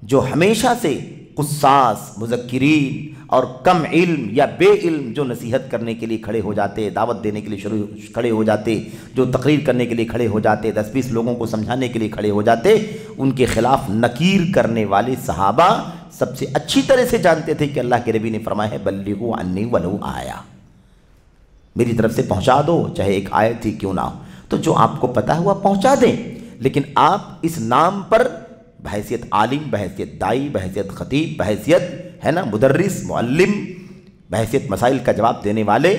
جو ہمیشہ سے قصاص، مذکرین اور کم علم یا بے علم جو نصیحت کرنے کے لیے کھڑے ہو جاتے، دعوت دینے کے لیے کھڑے ہو جاتے، جو تقریر کرنے کے لیے کھڑے ہو جاتے، 10-20 لوگوں کو سمجھانے کے لیے کھڑے ہو جاتے، ان کے خلاف نکیر کرنے والے صحابہ سب سے اچھی طرح سے جانتے تھے کہ اللہ کے نبی نے فرمایا ہے بلغوا عنی ولو آیا، میری طرف سے پہنچا دو، چاہے ایک آیت ہی کیوں نہ ہو۔ تو جو آپ کو پتا ہوا پہنچا دیں، لیکن آپ اس نام پر بحیثیت عالم، بحیثیت دائی، بحیثیت خطیب، بحیثیت ہے نا مدرس، معلم، بحیثیت مسائل کا جواب دینے والے،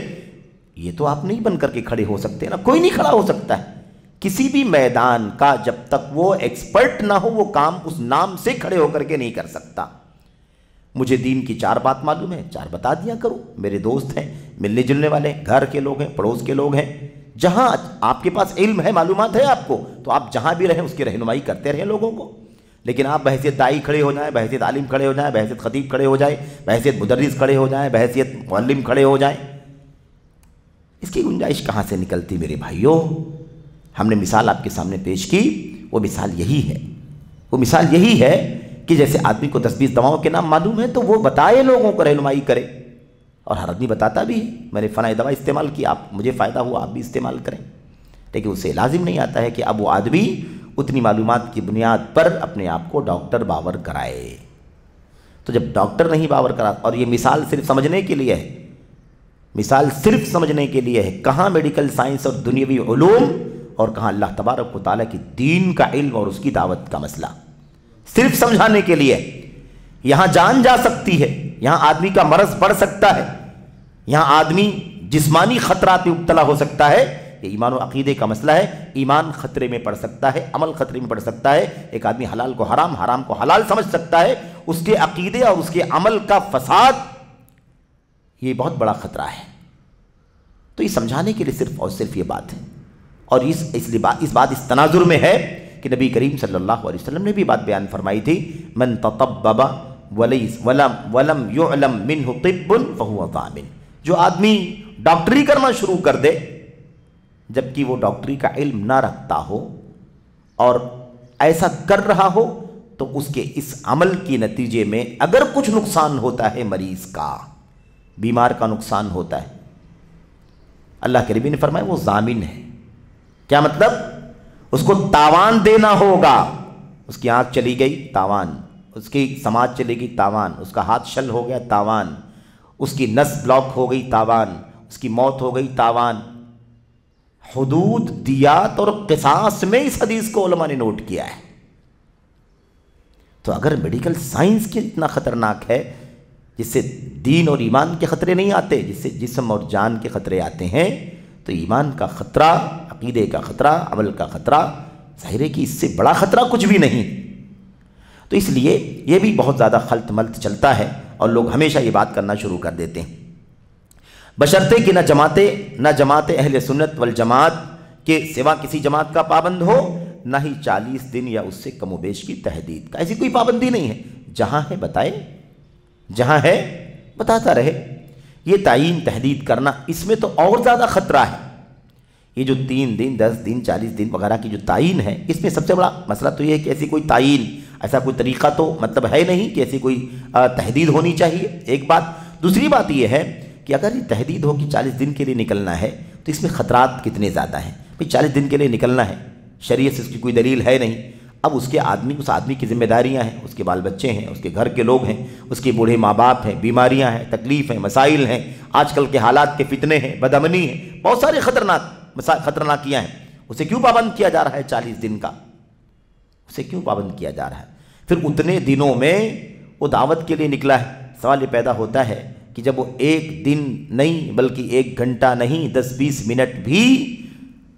یہ تو آپ نہیں بن کر کے کھڑے ہو سکتے نا، کوئی نہیں کھڑا ہو سکتا ہے کسی بھی میدان کا، جب تک وہ ایکسپرٹ نہ ہو وہ کام اس نام سے کھڑے ہو کر کے نہیں کر سکتا۔ مجھے دین کی 4 بات معلوم ہے، 4 بتا دیا کرو، میرے دوست ہیں، ملنے جلنے والے ہیں، گھر کے لوگ ہیں، پڑوس کے لوگ ہیں، جہاں آپ کے پاس علم ہے، معلومات ہے آپ کو، تو آپ جہاں بھی رہیں اس کی رہنمائی کرتے رہیں لوگوں کو۔ لیکن آپ بحیثیت دائی کھڑے ہو جائیں، بحیثیت عالم کھڑے ہو جائیں، بحیثیت خطیب کھڑے ہو جائیں، بحیثیت مدرس کھڑے ہو جائیں، بحیثیت معلم کھڑے ہو جائیں، اس کی گنجائش کہاں سے نکلتی میرے بھائیوں؟ ہم نے مثال آپ کے سامنے پیش کی، وہ مثال یہی ہے، وہ مثال یہی ہے کہ جیسے آدمی کو 10-20 دواؤں کے نام معلوم ہے تو وہ بتائے لوگوں کو، رہنمائی کرے، اور ہر آدمی بتاتا بھی ہے میں نے فلاں دوا استعمال کی، آپ مجھے فائدہ ہوا آپ بھی استعمال کریں، لیکن اس سے لازم نہیں آتا ہے کہ اب وہ آدمی اتنی معلومات کی بنیاد پر اپنے آپ کو ڈاکٹر باور کرائے۔ تو جب ڈاکٹر نہیں باور کرا، اور یہ مثال صرف سمجھنے کے لیے ہے، مثال صرف سمجھنے کے لیے ہے، کہاں میڈیکل سائنس اور دنیاوی علوم اور کہاں اللہ تبارک و تعالیٰ کی دین کا علم اور اس کی دعوت کا مسئلہ، صرف سمجھانے کے لیے۔ یہاں جان جا سکتی ہے، یہاں آدمی کا مرض بڑھ سکتا ہے، یہاں آدمی جسمانی خطرات میں مبتلا ہو سکتا ہے، یہ ایمان و عقیدے کا مسئلہ ہے، ایمان خطرے میں پڑ سکتا ہے، عمل خطرے میں پڑ سکتا ہے، ایک آدمی حلال کو حرام، حرام کو حلال سمجھ سکتا ہے، اس کے عقیدے اور اس کے عمل کا فساد، یہ بہت بڑا خطرہ ہے۔ تو یہ سمجھانے کے لیے صرف اور صرف یہ بات ہے، اور اس بات اس تناظر میں ہے کہ نبی کریم صلی اللہ علیہ وسلم نے بھی بات بیان فرمائی تھی، من تطبب ولم يعلم منه طب فهو ضامن، جو آدمی ڈاکٹری کرنا شروع کر دے جبکہ وہ ڈاکٹری کا علم نہ رکھتا ہو اور ایسا کر رہا ہو، تو اس کے اس عمل کے نتیجے میں اگر کچھ نقصان ہوتا ہے، مریض کا، بیمار کا نقصان ہوتا ہے، اللہ کے نبی نے فرمایا وہ ضامن ہے۔ کیا مطلب؟ اس کو تاوان دینا ہوگا، اس کی آنکھ چلی گئی تاوان، اس کی سماعت چلے گی تاوان، اس کا ہاتھ شل ہو گیا تاوان، اس کی نس بلاک ہو گئی تاوان، اس کی موت ہو گئی تاوان۔ حدود، دیات اور قصاص میں اس حدیث کو علماء نے نوٹ کیا ہے۔ تو اگر میڈیکل سائنس کی اتنا خطرناک ہے، جس سے دین اور ایمان کے خطرے نہیں آتے، جس سے جسم اور جان کے خطرے آتے ہیں، تو ایمان کا خطرہ، عقیدے کا خطرہ، عمل کا خطرہ، ظاہر ہے کہ اس سے بڑا خطرہ کچھ بھی نہیں۔ تو اس لیے یہ بھی بہت زیادہ خلط ملط چلتا ہے، اور لوگ ہمیشہ یہ بات کرنا شروع کر دیتے ہیں، بشرطے کہ نہ جماعت اہل سنت والجماعت کے سوا کسی جماعت کا پابند ہو، نہ ہی 40 دن یا اس سے کم و بیش کی تحدید کا، ایسی کوئی پابندی نہیں ہے، جہاں ہے بتائے، جہاں ہے بتاتا رہے۔ یہ تعین تحدید کرنا، اس میں تو اور زیادہ خطرہ ہے۔ یہ جو 3 دن 10 دن 40 دن وغیرہ کی جو تعین ہے، اس میں سب سے بڑا مسئلہ تو یہ ہے کہ ایسی کوئی تعین، ایسا کوئی طریقہ تو مطلب ہے نہیں کہ ایسی کوئی تحدید ہونی چاہیے، ایک بات۔ دوسری بات یہ ہے کہ اگر یہ تحدید ہو کہ 40 دن کے لیے نکلنا ہے، تو اس میں خطرات کتنے زیادہ ہیں۔ 40 دن کے لیے نکلنا ہے، شریعت سے اس کی کوئی دلیل ہے نہیں، اب اس آدمی کی ذمہ داریاں ہیں، اس کے بال بچے ہیں، اس کے گھر کے لوگ ہیں، اس کے بوڑھے ماں باپ ہیں، بیماریاں ہیں، تکلیف ہیں، مسائل ہیں، آج کل کے حالات کے فتنے ہیں، بدامنی ہے، بہت سارے خطرناکیاں ہیں، اسے کیوں پابند کیا جا رہا ہے 40 دن کا؟ اسے کیوں پابند کیا جا رہا ہے؟ پھر اتنے دنوں میں وہ دعوت کے لیے نکلا ہے، سوال یہ پیدا ہوتا ہے کہ جب وہ ایک دن نہیں بلکہ 1 گھنٹہ نہیں 10-20 منٹ بھی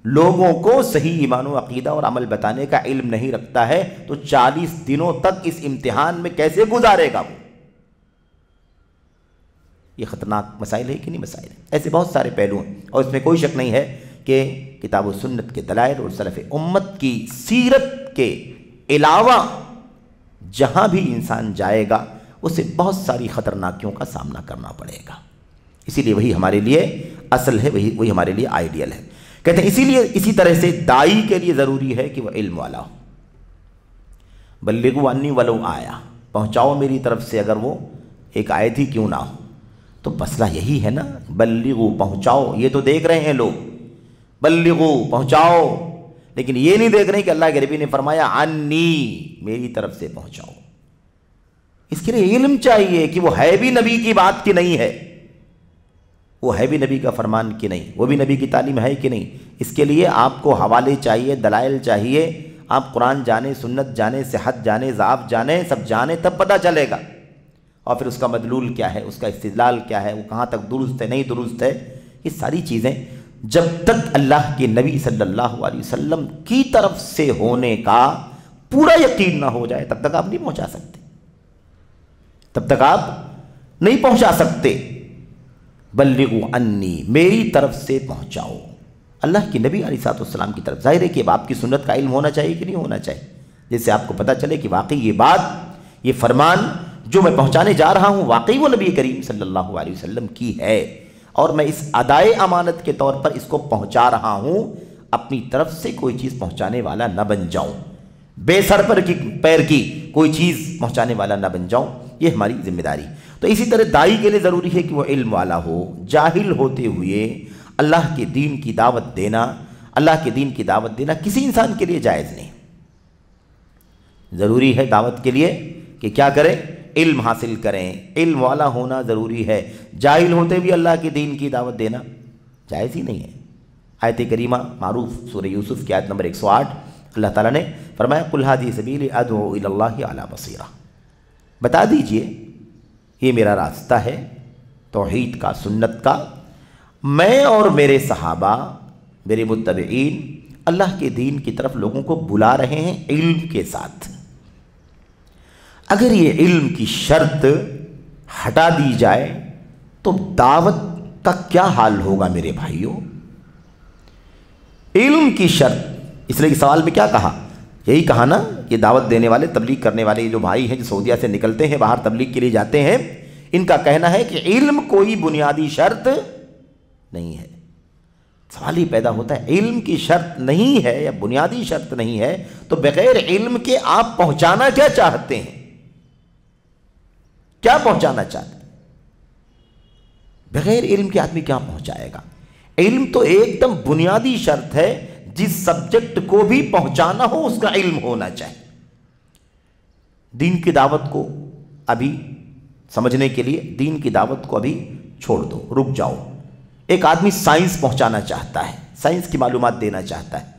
لوگوں کو صحیح ایمان و عقیدہ اور عمل بتانے کا علم نہیں رکھتا ہے تو 40 دنوں تک اس امتحان میں کیسے گزارے گا وہ؟ یہ خطرناک مسائل ہے کہ نہیں مسائل ہے؟ ایسے بہت سارے پہلو ہیں اور اس میں کوئی شک نہیں ہے کہ کتاب و سنت کے دلائل اور سلف امت کی سیرت کے علاوہ جہاں بھی انسان جائے گا اسے بہت ساری خطرناکیوں کا سامنا کرنا پڑے گا. اسی لیے وہی ہمارے لیے اصل ہے, وہی ہمارے لیے آئیڈیل ہے. کہتے ہیں اسی لیے اسی طرح سے داعی کے لیے ضروری ہے کہ وہ علم والا ہو. بلغوا انی ولو آیا, پہنچاؤ میری طرف سے اگر وہ ایک آیت ہی کیوں نہ ہو. تو مسئلہ یہی ہے نا, بلغوا پہنچاؤ. یہ تو دیکھ رہے ہیں لوگ بلغوا پہنچاؤ, لیکن یہ نہیں دیکھ رہے کہ اللہ کے نبی نے فرمایا انی میری طرف سے پہنچاؤ. اس کے لیے علم چاہیے کہ وہ ہے بھی نبی کی بات کی نہیں ہے, وہ ہے بھی نبی کا فرمان کی نہیں, وہ بھی نبی کی تعلیم ہے کہ نہیں. اس کے لیے آپ کو حوالے چاہیے, دلائل چاہیے. آپ قرآن جانیں, سنت جانیں, صحت جانیں, ضعف جانیں, سب جانیں, تب پتہ چلے گا. اور پھر اس کا مدلول کیا ہے, اس کا استدلال کیا ہے, وہ کہاں تک درست ہے نہیں درست ہے. یہ ساری چیزیں جب تک اللہ کے نبی صلی اللہ علیہ وسلم کی طرف سے ہونے کا پورا یقین نہ ہو جائے تب تک آپ نہیں پہنچا سکتے, تب تک آپ نہیں پہنچا سکتے. بلغوا انی میری طرف سے پہنچاؤ. اللہ کے نبی علیہ السلام کی طرف. ظاہر ہے کہ اب آپ کی سنت کا علم ہونا چاہیے کہ نہیں ہونا چاہیے, جس سے آپ کو پتہ چلے کہ واقعی یہ بات, یہ فرمان جو میں پہنچانے جا رہا ہوں واقعی وہ نبی کریم صلی اللہ علیہ وسلم کی ہے, اور میں اس ادائے امانت کے طور پر اس کو پہنچا رہا ہوں. اپنی طرف سے کوئی چیز پہنچانے والا نہ بن جاؤں, بے سر پر کی پیر کی کوئی چیز پہنچانے والا نہ بن جاؤں. یہ ہماری ذمہ داری. تو اسی طرح داعی کے لیے ضروری ہے کہ وہ علم والا ہو. جاہل ہوتے ہوئے اللہ کے دین کی دعوت دینا, اللہ کے دین کی دعوت دینا کسی انسان کے لیے جائز نہیں. ضروری ہے دعوت کے لیے کہ کیا کریں, علم حاصل کریں. علم والا ہونا ضروری ہے. جاہل ہوتے بھی اللہ کے دین کی دعوت دینا جائز ہی نہیں ہے. آیت کریمہ معروف سورہ یوسف کی آیت نمبر 108, اللہ تعالیٰ نے فرمایا قل ھذہ سبیلی ادعو الی اللہ علی بصیرہ, بتا دیجئے یہ میرا راستہ ہے توحید کا, سنت کا. میں اور میرے صحابہ, میرے متبعین اللہ کے دین کی طرف لوگوں کو بلا رہے ہیں علم کے ساتھ. اگر یہ علم کی شرط ہٹا دی جائے تو دعوت کا کیا حال ہوگا میرے بھائیوں. علم کی شرط, اس لیے سوال میں کیا کہا, یہی کہا نا کہ دعوت دینے والے, تبلیغ کرنے والے جو بھائی ہیں جو سعودیہ سے نکلتے ہیں باہر تبلیغ کے لیے جاتے ہیں, ان کا کہنا ہے کہ علم کوئی بنیادی شرط نہیں ہے. سوال ہی پیدا ہوتا ہے علم کی شرط نہیں ہے یا بنیادی شرط نہیں ہے تو بغیر علم کے آپ پہنچانا کیا چاہتے ہیں, کیا پہنچانا چاہتے ہیں؟ بغیر علم کے آدمی کیا پہنچائے گا. علم تو ایک دم بنیادی شرط ہے. جس سبجیکٹ کو بھی پہنچانا ہو اس کا علم ہونا چاہیے. دین کی دعوت کو ابھی سمجھنے کے لیے دین کی دعوت کو ابھی چھوڑ دو, رک جاؤ. ایک آدمی سائنس پہنچانا چاہتا ہے, سائنس کی معلومات دینا چاہتا ہے.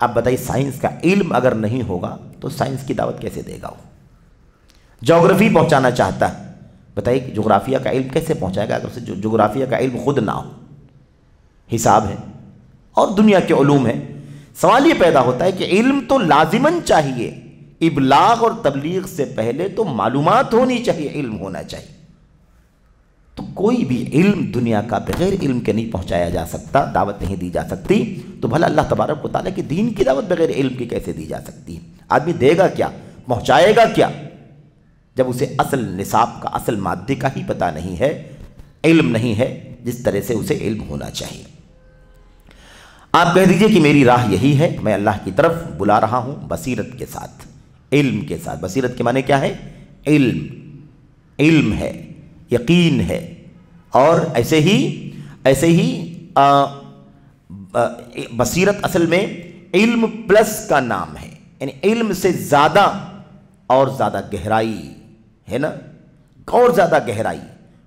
اب بتائیے سائنس کا علم اگر نہیں ہوگا تو سائنس کی دعوت کیسے دے گا وہ. جغرافی پہنچانا چاہتا ہے, بتائیے کہ جغرافیہ کا علم کیسے پہنچائے گا اگر اسے جغرافیہ کا علم خود نہ ہو. حساب ہے اور دنیا کے علوم ہیں. سوال یہ پیدا ہوتا ہے کہ علم تو لازماً چاہیے, ابلاغ اور تبلیغ سے پہلے تو معلومات ہونی چاہیے, علم ہونا چاہیے. تو کوئی بھی علم دنیا کا بغیر علم کے نہیں پہنچایا جا سکتا, دعوت نہیں دی جا سکتی. تو بھلا اللہ تبارک و تعالیٰ کی دین کی دعوت بغیر علم کی کیسے دی جا سکتی ہے. آدمی دے گا کیا, پہنچائے گا کیا, جب اسے اصل نصاب کا, اصل مادے کا ہی پتہ نہیں ہے, علم نہیں ہے جس طرح سے اسے علم ہونا چاہیے. آپ کہہ دیجئے کہ میری راہ یہی ہے, میں اللہ کی طرف بلا رہا ہوں بصیرت کے ساتھ, علم کے ساتھ. بصیرت کے معنی کیا ہے, علم, علم ہے, یقین ہے. اور ایسے ہی بصیرت اصل میں علم پلس کا نام ہے, یعنی علم سے زیادہ اور زیادہ گہرائی ہے نا, اور زیادہ گہرائی.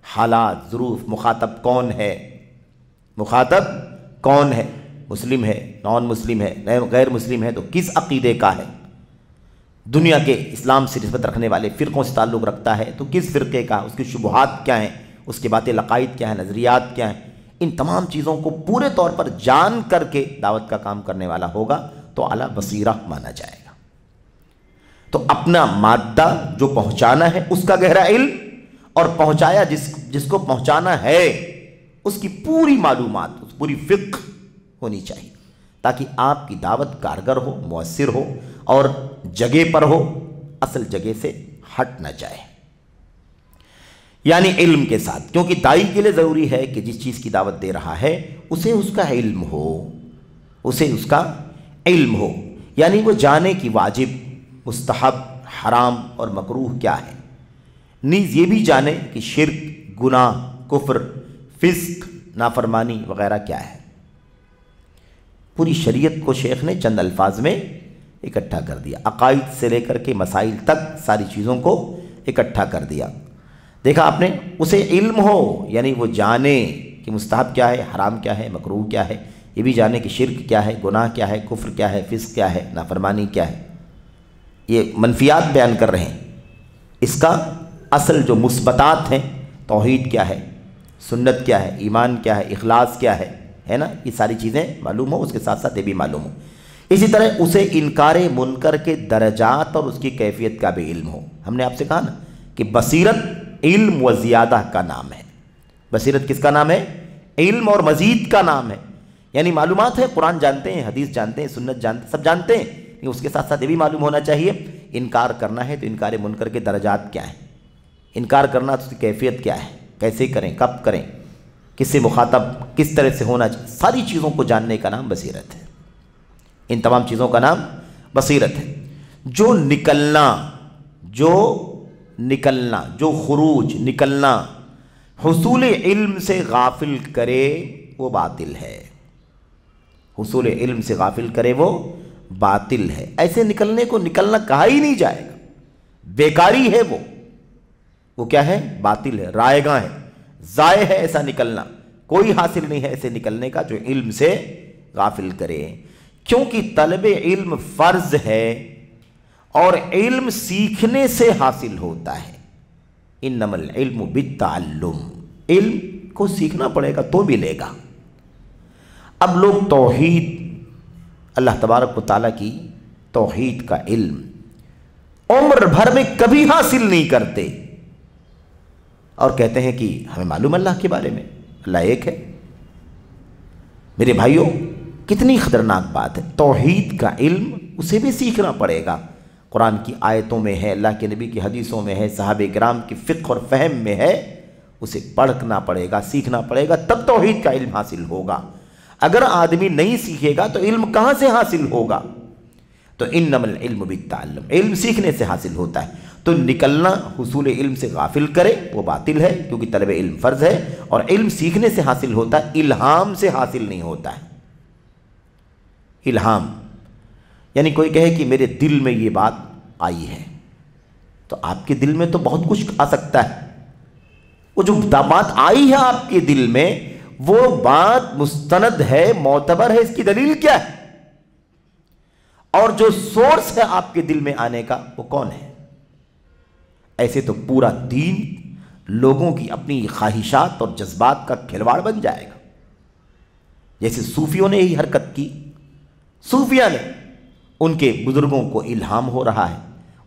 حالات, ظروف, مخاطب کون ہے, مخاطب کون ہے, مسلم ہے, نان مسلم ہے, غیر مسلم ہے, تو کس عقیدے کا ہے, دنیا کے اسلام سے نسبت رکھنے والے فرقوں سے تعلق رکھتا ہے تو کس فرقے کا, اس کی شبہات کیا ہیں, اس کے بعد عقائد کیا ہیں، نظریات کیا ہیں، ان تمام چیزوں کو پورے طور پر جان کر کے دعوت کا کام کرنے والا ہوگا تو اعلیٰ بصیرہ مانا جائے گا۔ تو اپنا مادہ جو پہنچانا ہے اس کا گہرا علم، اور پہنچایا جس کو پہنچانا ہے اس کی پوری معلومات، اس پوری فقہ ہونی چاہیے، تاکہ آپ کی دعوت کارگر ہو، مؤثر ہو اور جگہ پر ہو، اصل جگہ سے ہٹ نہ جائے۔ یعنی علم کے ساتھ، کیونکہ داعی کے لیے ضروری ہے کہ جس چیز کی دعوت دے رہا ہے اسے اس کا علم ہو، اسے اس کا علم ہو، یعنی وہ جانے کی واجب، مستحب، حرام اور مکروہ کیا ہے، نیز یہ بھی جانے کہ شرک، گناہ، کفر، فسق، نافرمانی وغیرہ کیا ہے۔ پوری شریعت کو شیخ نے چند الفاظ میں اکٹھا کر دیا، عقائد سے لے کر کے مسائل تک ساری چیزوں کو اکٹھا کر دیا۔ دیکھا آپ نے، اسے علم ہو یعنی وہ جانے کہ مستحب کیا ہے، حرام کیا ہے، مکروہ کیا ہے، یہ بھی جانے کہ شرک کیا ہے، گناہ کیا ہے، کفر کیا ہے، فسق کیا ہے، نافرمانی کیا ہے۔ یہ منفیات بیان کر رہے ہیں، اس کا اصل جو مثبتات ہیں، توحید کیا ہے، سنت کیا ہے، ایمان کیا ہے، اخلاص کیا ہے نا، یہ ساری چیزیں معلوم ہو، اس کے ساتھ ساتھ یہ بھی معلوم ہو۔ اسی طرح اسے انکار منکر کے درجات اور اس کی کیفیت کا بھی علم ہو۔ ہم نے آپ سے کہا نا کہ بصیرت علم و زیادہ کا نام ہے۔ بصیرت کس کا نام ہے؟ علم اور مزید کا نام ہے۔ یعنی معلومات ہے، قرآن جانتے ہیں، حدیث جانتے ہیں، سنت جانتے ہیں، سب جانتے ہیں، لیکن اس کے ساتھ ساتھ یہ بھی معلوم ہونا چاہیے انکار کرنا ہے تو انکار منکر کے درجات کیا ہیں، انکار کرنا تو اس کی کیفیت کیا ہے، کیسے کریں، کب کریں، کس سے مخاطب کس طرح سے ہونا چاہیے، ساری چیزوں کو جاننے کا نام بصیرت ہے۔ ان تمام چیزوں کا نام بصیرت ہے۔ جو نکلنا، جو خروج، نکلنا حصول علم سے غافل کرے وہ باطل ہے۔ حصول علم سے غافل کرے وہ باطل ہے۔ ایسے نکلنے کو نکلنا کہا ہی نہیں جائے گا، بیکاری ہے وہ کیا ہے؟ باطل ہے، رائے گاں ہے، ضائع ہے ایسا نکلنا، کوئی حاصل نہیں ہے ایسے نکلنے کا جو علم سے غافل کرے۔ کیونکہ طلب علم فرض ہے اور علم سیکھنے سے حاصل ہوتا ہے۔ انما العلم بالتعلم، علم کو سیکھنا پڑے گا تو ملے گا۔ اب لوگ توحید، اللہ تبارک و تعالیٰ کی توحید کا علم عمر بھر میں کبھی حاصل نہیں کرتے اور کہتے ہیں کہ ہمیں معلوم اللہ کے بارے میں، اللہ ایک ہے۔ میرے بھائیوں، کتنی خطرناک بات ہے۔ توحید کا علم اسے بھی سیکھنا پڑے گا، قرآن کی آیتوں میں ہے، اللہ کے نبی کی حدیثوں میں ہے، صحابہ کرام کی فقہ اور فہم میں ہے، اسے پڑھنا پڑے گا، سیکھنا پڑے گا، تب توحید کا علم حاصل ہوگا۔ اگر آدمی نہیں سیکھے گا تو علم کہاں سے حاصل ہوگا؟ تو انما العلم بالتعلم، علم سیکھنے سے حاصل ہوتا ہے۔ تو نکلنا حصول علم سے غافل کرے وہ باطل ہے، کیونکہ طلب علم فرض ہے اور علم سیکھنے سے حاصل ہوتا ہے، الہام سے حاصل نہیں ہوتا ہے۔ الہام یعنی کوئی کہے کہ میرے دل میں یہ بات آئی ہے، تو آپ کے دل میں تو بہت کچھ آ سکتا ہے، وہ جو بات آئی ہے آپ کے دل میں وہ بات مستند ہے، معتبر ہے، اس کی دلیل کیا ہے؟ اور جو سورس ہے آپ کے دل میں آنے کا وہ کون ہے؟ ایسے تو پورا دین لوگوں کی اپنی خواہشات اور جذبات کا کھلواڑ بن جائے گا۔ جیسے صوفیوں نے ہی حرکت کی، صوفیہ نے، ان کے بزرگوں کو الہام ہو رہا ہے،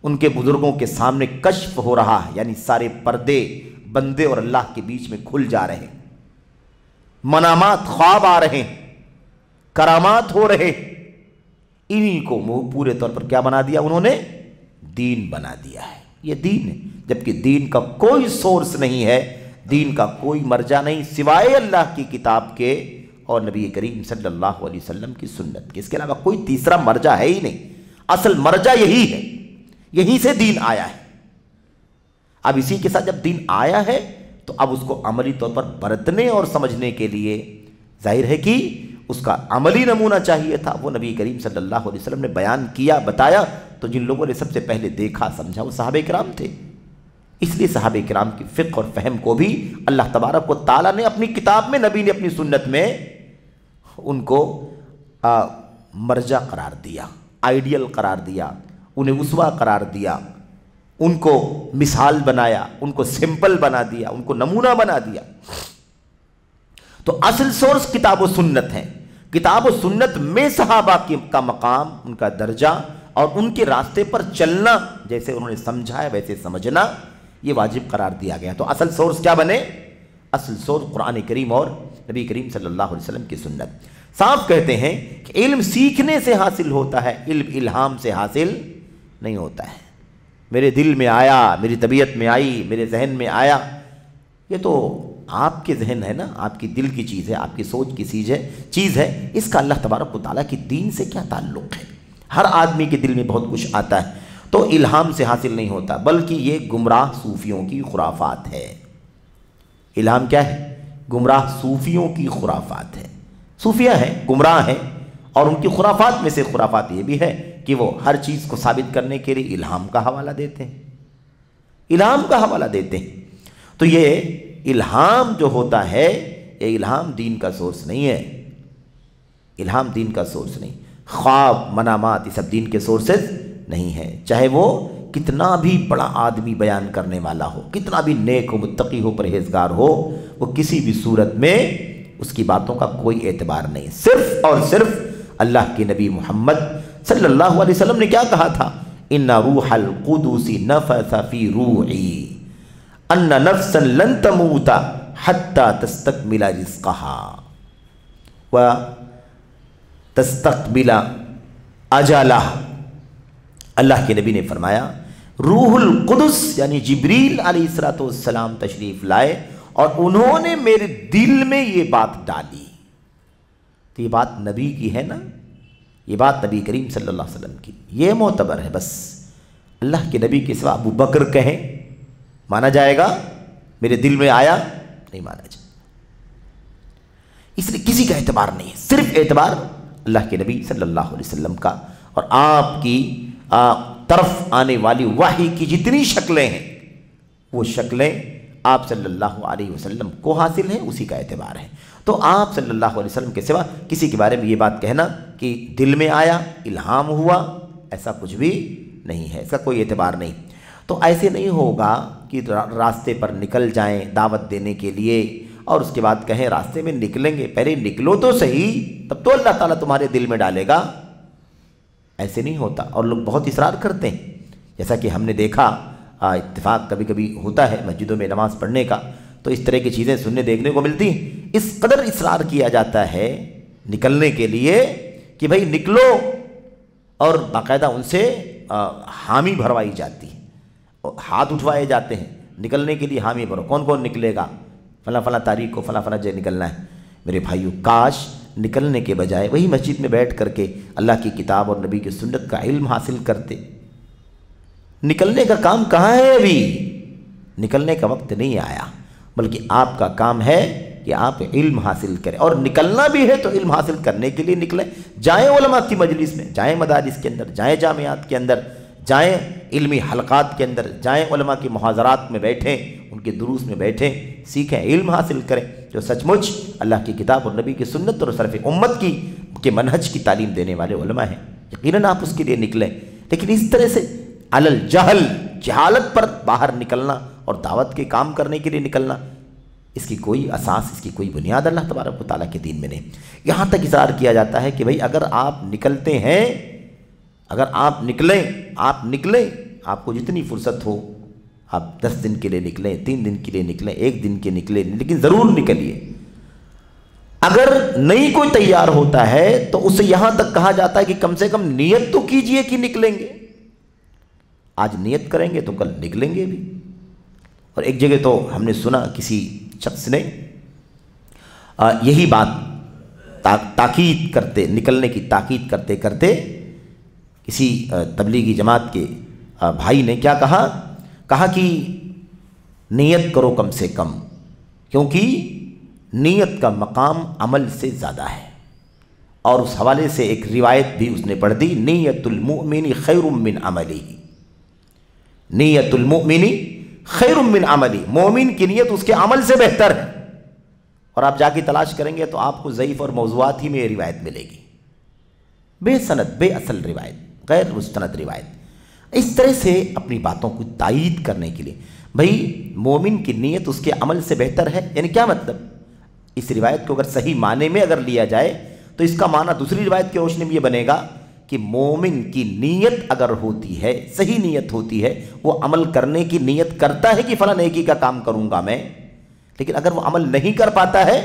ان کے بزرگوں کے سامنے کشف ہو رہا ہے، یعنی سارے پردے بندے اور اللہ کے بیچ میں کھل جا رہے ہیں، منامات، خواب آ رہے ہیں، کرامات ہو رہے ہیں۔ انہی کو پورے طور پر کیا بنا دیا انہوں نے؟ دین بنا دیا ہے۔ یہ دین ہے، جبکہ دین کا کوئی سورس نہیں ہے، دین کا کوئی مرجع نہیں سوائے اللہ کی کتاب کے اور نبی کریم صلی اللہ علیہ وسلم کی سنت کے، اس کے علاوہ کوئی تیسرا مرجع ہے ہی نہیں۔ اصل مرجع یہی ہے، یہیں سے دین آیا ہے۔ اب اسی کے ساتھ جب دین آیا ہے تو اب اس کو عملی طور پر برتنے اور سمجھنے کے لیے ظاہر ہے کہ اس کا عملی نمونہ چاہیے تھا، وہ نبی کریم صلی اللہ علیہ وسلم نے بیان کیا، بتایا، تو جن لوگوں نے سب سے پہلے دیکھا سمجھا وہ صحابہ کرام تھے۔ اس لیے صحابہ کرام کی فقہ اور فہم کو بھی اللہ تبارک و تعالیٰ نے اپنی کتاب میں، نبی نے اپنی سنت میں ان کو مرجع قرار دیا، آئیڈیل قرار دیا، انہیں اسوہ قرار دیا، ان کو مثال بنایا، ان کو سمپل بنا دیا، ان کو نمونہ بنا دیا۔ تو اصل سورس کتاب و سنت ہے۔ کتاب و سنت میں صحابہ کا مقام، ان کا درجہ اور ان کے راستے پر چلنا، جیسے انہوں نے سمجھا ہے ویسے سمجھنا، یہ واجب قرار دیا گیا۔ تو اصل سورس کیا بنے؟ اصل سورس قرآن کریم اور نبی کریم صلی اللہ علیہ وسلم کی سنت۔ صاف کہتے ہیں کہ علم سیکھنے سے حاصل ہوتا ہے، علم الہام سے حاصل نہیں ہوتا ہے۔ میرے دل میں آیا، میری طبیعت میں آئی، میرے ذہن میں آیا، یہ تو آپ کے ذہن ہے نا، آپ کی دل کی چیز ہے، آپ کی سوچ کی چیز ہے۔ اس کا اللہ تبارک و تعالیٰ کی دین سے کیا تعلق ہے؟ ہر آدمی کے دل میں بہت کچھ آتا ہے، تو الہام سے حاصل نہیں ہوتا، بلکہ یہ گمراہ صوفیوں کی خرافات ہے۔ الہام کیا ہے؟ گمراہ صوفیوں کی خرافات ہے۔ صوفیہ ہیں، گمراہ ہیں، اور ان کی خرافات میں سے خرافات یہ بھی ہے کہ وہ ہر چیز کو ثابت کرنے کے لیے الہام کا حوالہ دیتے ہیں، الہام کا حوالہ دیتے ہیں۔ تو یہ الہام جو ہوتا ہے، یہ الہام دین کا سورس نہیں ہے، الہام دین کا سورس نہیں۔ خواب، منامات، یہ سب دین کے سورسز نہیں ہیں، چاہے وہ کتنا بھی بڑا آدمی بیان کرنے والا ہو، کتنا بھی نیک ہو، متقی ہو، پرہیزگار ہو، وہ کسی بھی صورت میں اس کی باتوں کا کوئی اعتبار نہیں۔ صرف اور صرف اللہ کے نبی محمد صلی اللہ علیہ وسلم نے کیا کہا تھا؟ ان روح القدس نفث فی روحی ان نفسا لن تموت حتی تستکمل رزقها وتستقبل اجلها۔ اللہ کے نبی نے فرمایا روح القدس یعنی جبریل علیہ السلام تشریف لائے اور انہوں نے میرے دل میں یہ بات ڈالی۔ تو یہ بات نبی کی ہے نا، یہ بات نبی کریم صلی اللہ علیہ وسلم کی، یہ معتبر ہے۔ بس اللہ کے نبی کے سوا ابو بکر کہیں مانا جائے گا؟ میرے دل میں آیا، نہیں مانا جائے، اس لیے کسی کا اعتبار نہیں ہے، صرف اعتبار اللہ کے نبی صلی اللہ علیہ وسلم کا، اور آپ کی طرف آنے والی وحی کی جتنی شکلیں ہیں وہ شکلیں آپ صلی اللہ علیہ وسلم کو حاصل ہیں، اسی کا اعتبار ہے۔ تو آپ صلی اللہ علیہ وسلم کے سوا کسی کے بارے میں یہ بات کہنا کہ دل میں آیا، الہام ہوا، ایسا کچھ بھی نہیں ہے، اس کا کوئی اعتبار نہیں۔ تو ایسے نہیں ہوگا کہ راستے پر نکل جائیں دعوت دینے کے لیے اور اس کے بعد کہیں راستے میں نکلیں گے، پہلے نکلو تو صحیح، تب تو اللہ تعالیٰ تمہارے دل میں ڈالے گا۔ ایسے نہیں ہوتا، اور لوگ بہت اصرار کرتے ہیں، جیسا کہ ہم نے دیکھا اتفاق کبھی کبھی ہوتا ہے مسجدوں میں نماز پڑھنے کا، تو اس طرح کی چیزیں سننے دیکھنے کو ملتی ہیں۔ اس قدر اصرار کیا جاتا ہے نکلنے کے لیے کہ بھائی نکلو، اور باقاعدہ ان سے حامی بھروائی جاتی ہے، اور ہاتھ اٹھوائے جاتے ہیں نکلنے کے لیے، حامی بھرو، کون کون نکلے گا، فلاں فلاں تاریخ کو فلاں فلاں جگہ نکلنا ہے۔ میرے بھائیو، کاش نکلنے کے بجائے وہی مسجد میں بیٹھ کر کے اللہ کی کتاب اور نبی کی سنت کا علم حاصل کرتے۔ نکلنے کا کام کہاں ہے؟ ابھی نکلنے کا وقت نہیں آیا، بلکہ آپ کا کام ہے کہ آپ علم حاصل کریں، اور نکلنا بھی ہے تو علم حاصل کرنے کے لیے نکلیں۔ جائیں علماء کی مجلس میں، جائیں مدارس کے اندر، جائیں جامعات کے اندر، جائیں علمی حلقات کے اندر، جائیں علماء کی محاضرات میں بیٹھیں، ان کے دروس میں بیٹھیں، سیکھیں، علم حاصل کریں، جو سچ مچ اللہ کی کتاب اور نبی کی سنت اور سلف امت کے منہج کی تعلیم دینے والے علماء ہیں۔ یقیناً آپ اس کے لیے نکلیں، لیکن اس طرح سے علل جہل، جہالت پر باہر نکلنا اور دعوت کے کام کرنے کے لیے نکلنا، اس کی کوئی اساس، اس کی کوئی بنیاد اللہ تبارک و تعالیٰ کے دین میں نہیں۔ یہاں تک اصرار کیا جاتا ہے کہ بھئی اگر آپ نکلتے ہیں، اگر آپ نکلیں، آپ کو جتنی فرصت ہو، آپ 10 دن کے لیے نکلیں، 3 دن کے لیے نکلیں، 1 دن کے نکلیں، لیکن ضرور نکلیے۔ اگر نہیں کوئی تیار ہوتا ہے تو اسے یہاں تک کہا جاتا ہے کہ کم سے کم نیت تو کیجئے کہ نکلیں گے۔ آج نیت کریں گے تو کل نکلیں گے بھی۔ اور ایک جگہ تو ہم نے سنا کسی شخص نے یہی بات تاکید کرتے، نکلنے کی تاکید کرتے کرتے کسی تبلیغی جماعت کے بھائی نے کیا کہا کہ نیت کرو کم سے کم، کیونکہ نیت کا مقام عمل سے زیادہ ہے۔ اور اس حوالے سے ایک روایت بھی اس نے پڑھ دی، نیت المؤمن خیر من عملی، نیت المؤمن خیر من عملی، مومن کی نیت اس کے عمل سے بہتر ہے۔ اور آپ جا کے تلاش کریں گے تو آپ کو ضعیف اور موضوعات ہی میں یہ روایت ملے گی، بے سند، بے اصل روایت، غیر مستند روایت۔ اس طرح سے اپنی باتوں کو تائید کرنے کے لیے بھئی مومن کی نیت اس کے عمل سے بہتر ہے، یعنی کیا مطلب؟ اس روایت کو اگر صحیح معنی میں اگر لیا جائے تو اس کا معنی دوسری روایت کی روشنی میں یہ بنے گا کہ مومن کی نیت اگر ہوتی ہے، صحیح نیت ہوتی ہے، وہ عمل کرنے کی نیت کرتا ہے کہ فلاں نیکی کا کام کروں گا میں، لیکن اگر وہ عمل نہیں کر پاتا ہے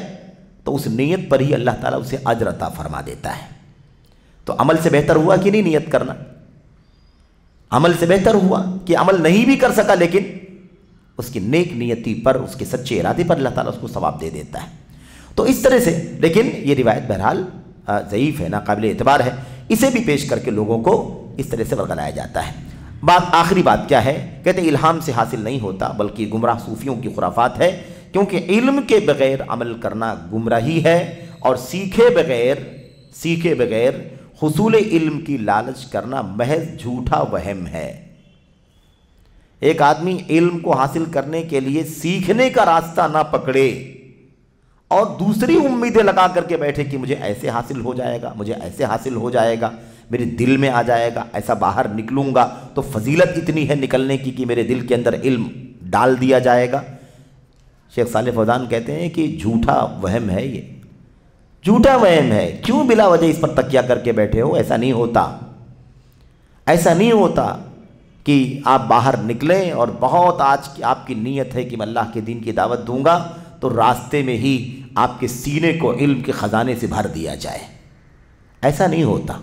تو اس نیت پر ہی اللہ تعالیٰ اسے اجر عطا فرما دیتا ہے۔ تو عمل سے بہتر ہوا کہ نہیں نیت کرنا؟ عمل سے بہتر ہوا کہ عمل نہیں بھی کر سکا لیکن اس کی نیک نیتی پر، اس کے سچے ارادے پر اللہ تعالیٰ اس کو ثواب دے دیتا ہے۔ تو اس طرح سے، لیکن یہ روایت بہرحال ضعیف ہے، ناقابل اعتبار ہے، اسے بھی پیش کر کے لوگوں کو اس طرح سے ورگلایا جاتا ہے۔ آخری بات کیا ہے؟ کہتے ہیں الہام سے حاصل نہیں ہوتا بلکہ گمراہ صوفیوں کی خرافات ہے، کیونکہ علم کے بغیر عمل کرنا گمراہی ہے، اور سیکھے بغیر حصول علم کی لالچ کرنا محض جھوٹا وہم ہے۔ ایک آدمی علم کو حاصل کرنے کے لیے سیکھنے کا راستہ نہ پکڑے اور دوسری امیدیں لگا کر کے بیٹھے کہ مجھے ایسے حاصل ہو جائے گا، مجھے ایسے حاصل ہو جائے گا، میرے دل میں آ جائے گا، ایسا باہر نکلوں گا تو فضیلت اتنی ہے نکلنے کی کہ میرے دل کے اندر علم ڈال دیا جائے گا۔ شیخ صالح فوزان کہتے ہیں کہ جھوٹا وہم ہے، یہ جھوٹا وہم ہے، کیوں بلا وجہ اس پر تکیہ کر کے بیٹھے ہو؟ ایسا نہیں ہوتا، ایسا نہیں ہوتا کہ آپ باہر نکلیں اور بہت آج کی آپ کی نیت ہے کہ میں اللہ کے دین کی دعوت دوں گا تو راستے میں ہی آپ کے سینے کو علم کے خزانے سے بھر دیا جائے۔ ایسا نہیں ہوتا،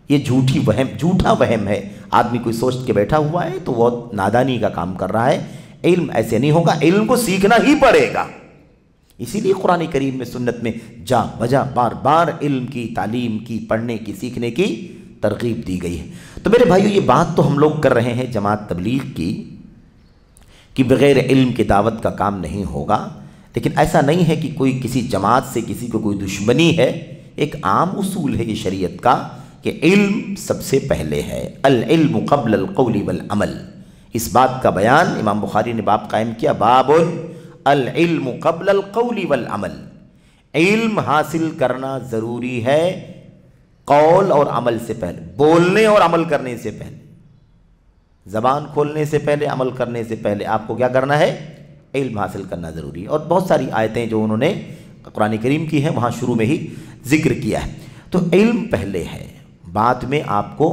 یہ جھوٹا وہم ہے۔ آدمی کوئی سوچ کے بیٹھا ہوا ہے تو وہ نادانی کا کام کر رہا ہے۔ علم ایسے نہیں ہوگا، علم کو سیکھنا ہی پڑے گا۔ اسی لیے قرآن کریم میں، سنت میں جا بجا بار بار علم کی تعلیم کی، پڑھنے کی، سیکھنے کی ترغیب دی گئی ہے۔ تو میرے بھائیو، یہ بات تو ہم لوگ کر رہے ہیں جماعت تبلیغ کی کہ بغیر علم کے دعوت کا کام نہیں ہوگا، لیکن ایسا نہیں ہے کہ کوئی کسی جماعت سے کسی کو کوئی دشمنی ہے۔ ایک عام اصول ہے یہ شریعت کا کہ علم سب سے پہلے ہے، العلم قبل القول والعمل۔ اس بات کا بیان امام بخاری نے باب قائم کیا، باب العلم قبل القول والعمل۔ علم حاصل کرنا ضروری ہے قول اور عمل سے پہلے، بولنے اور عمل کرنے سے پہلے، زبان کھولنے سے پہلے، عمل کرنے سے پہلے آپ کو کیا کرنا ہے؟ علم حاصل کرنا ضروری ہے۔ اور بہت ساری آیتیں جو انہوں نے قرآن کریم کی ہیں وہاں شروع میں ہی ذکر کیا ہے۔ تو علم پہلے ہے، بعد میں آپ کو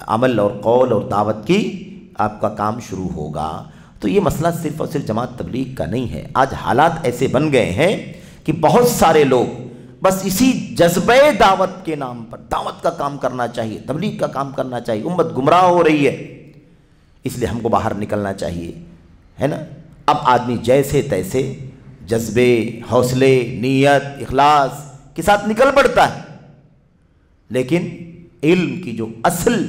عمل اور قول اور دعوت کی آپ کا کام شروع ہوگا۔ تو یہ مسئلہ صرف اور صرف جماعت تبلیغ کا نہیں ہے۔ آج حالات ایسے بن گئے ہیں کہ بہت سارے لوگ بس اسی جذبہ دعوت کے نام پر دعوت کا کام کرنا چاہیے، تبلیغ کا کام کرنا چاہیے، امت گمراہ ہو رہی ہے اس لیے ہم کو باہر نکلنا چاہیے، ہے نا۔ اب آدمی جیسے تیسے جذبے، حوصلے، نیت، اخلاص کے ساتھ نکل پڑتا ہے، لیکن علم کی جو اصل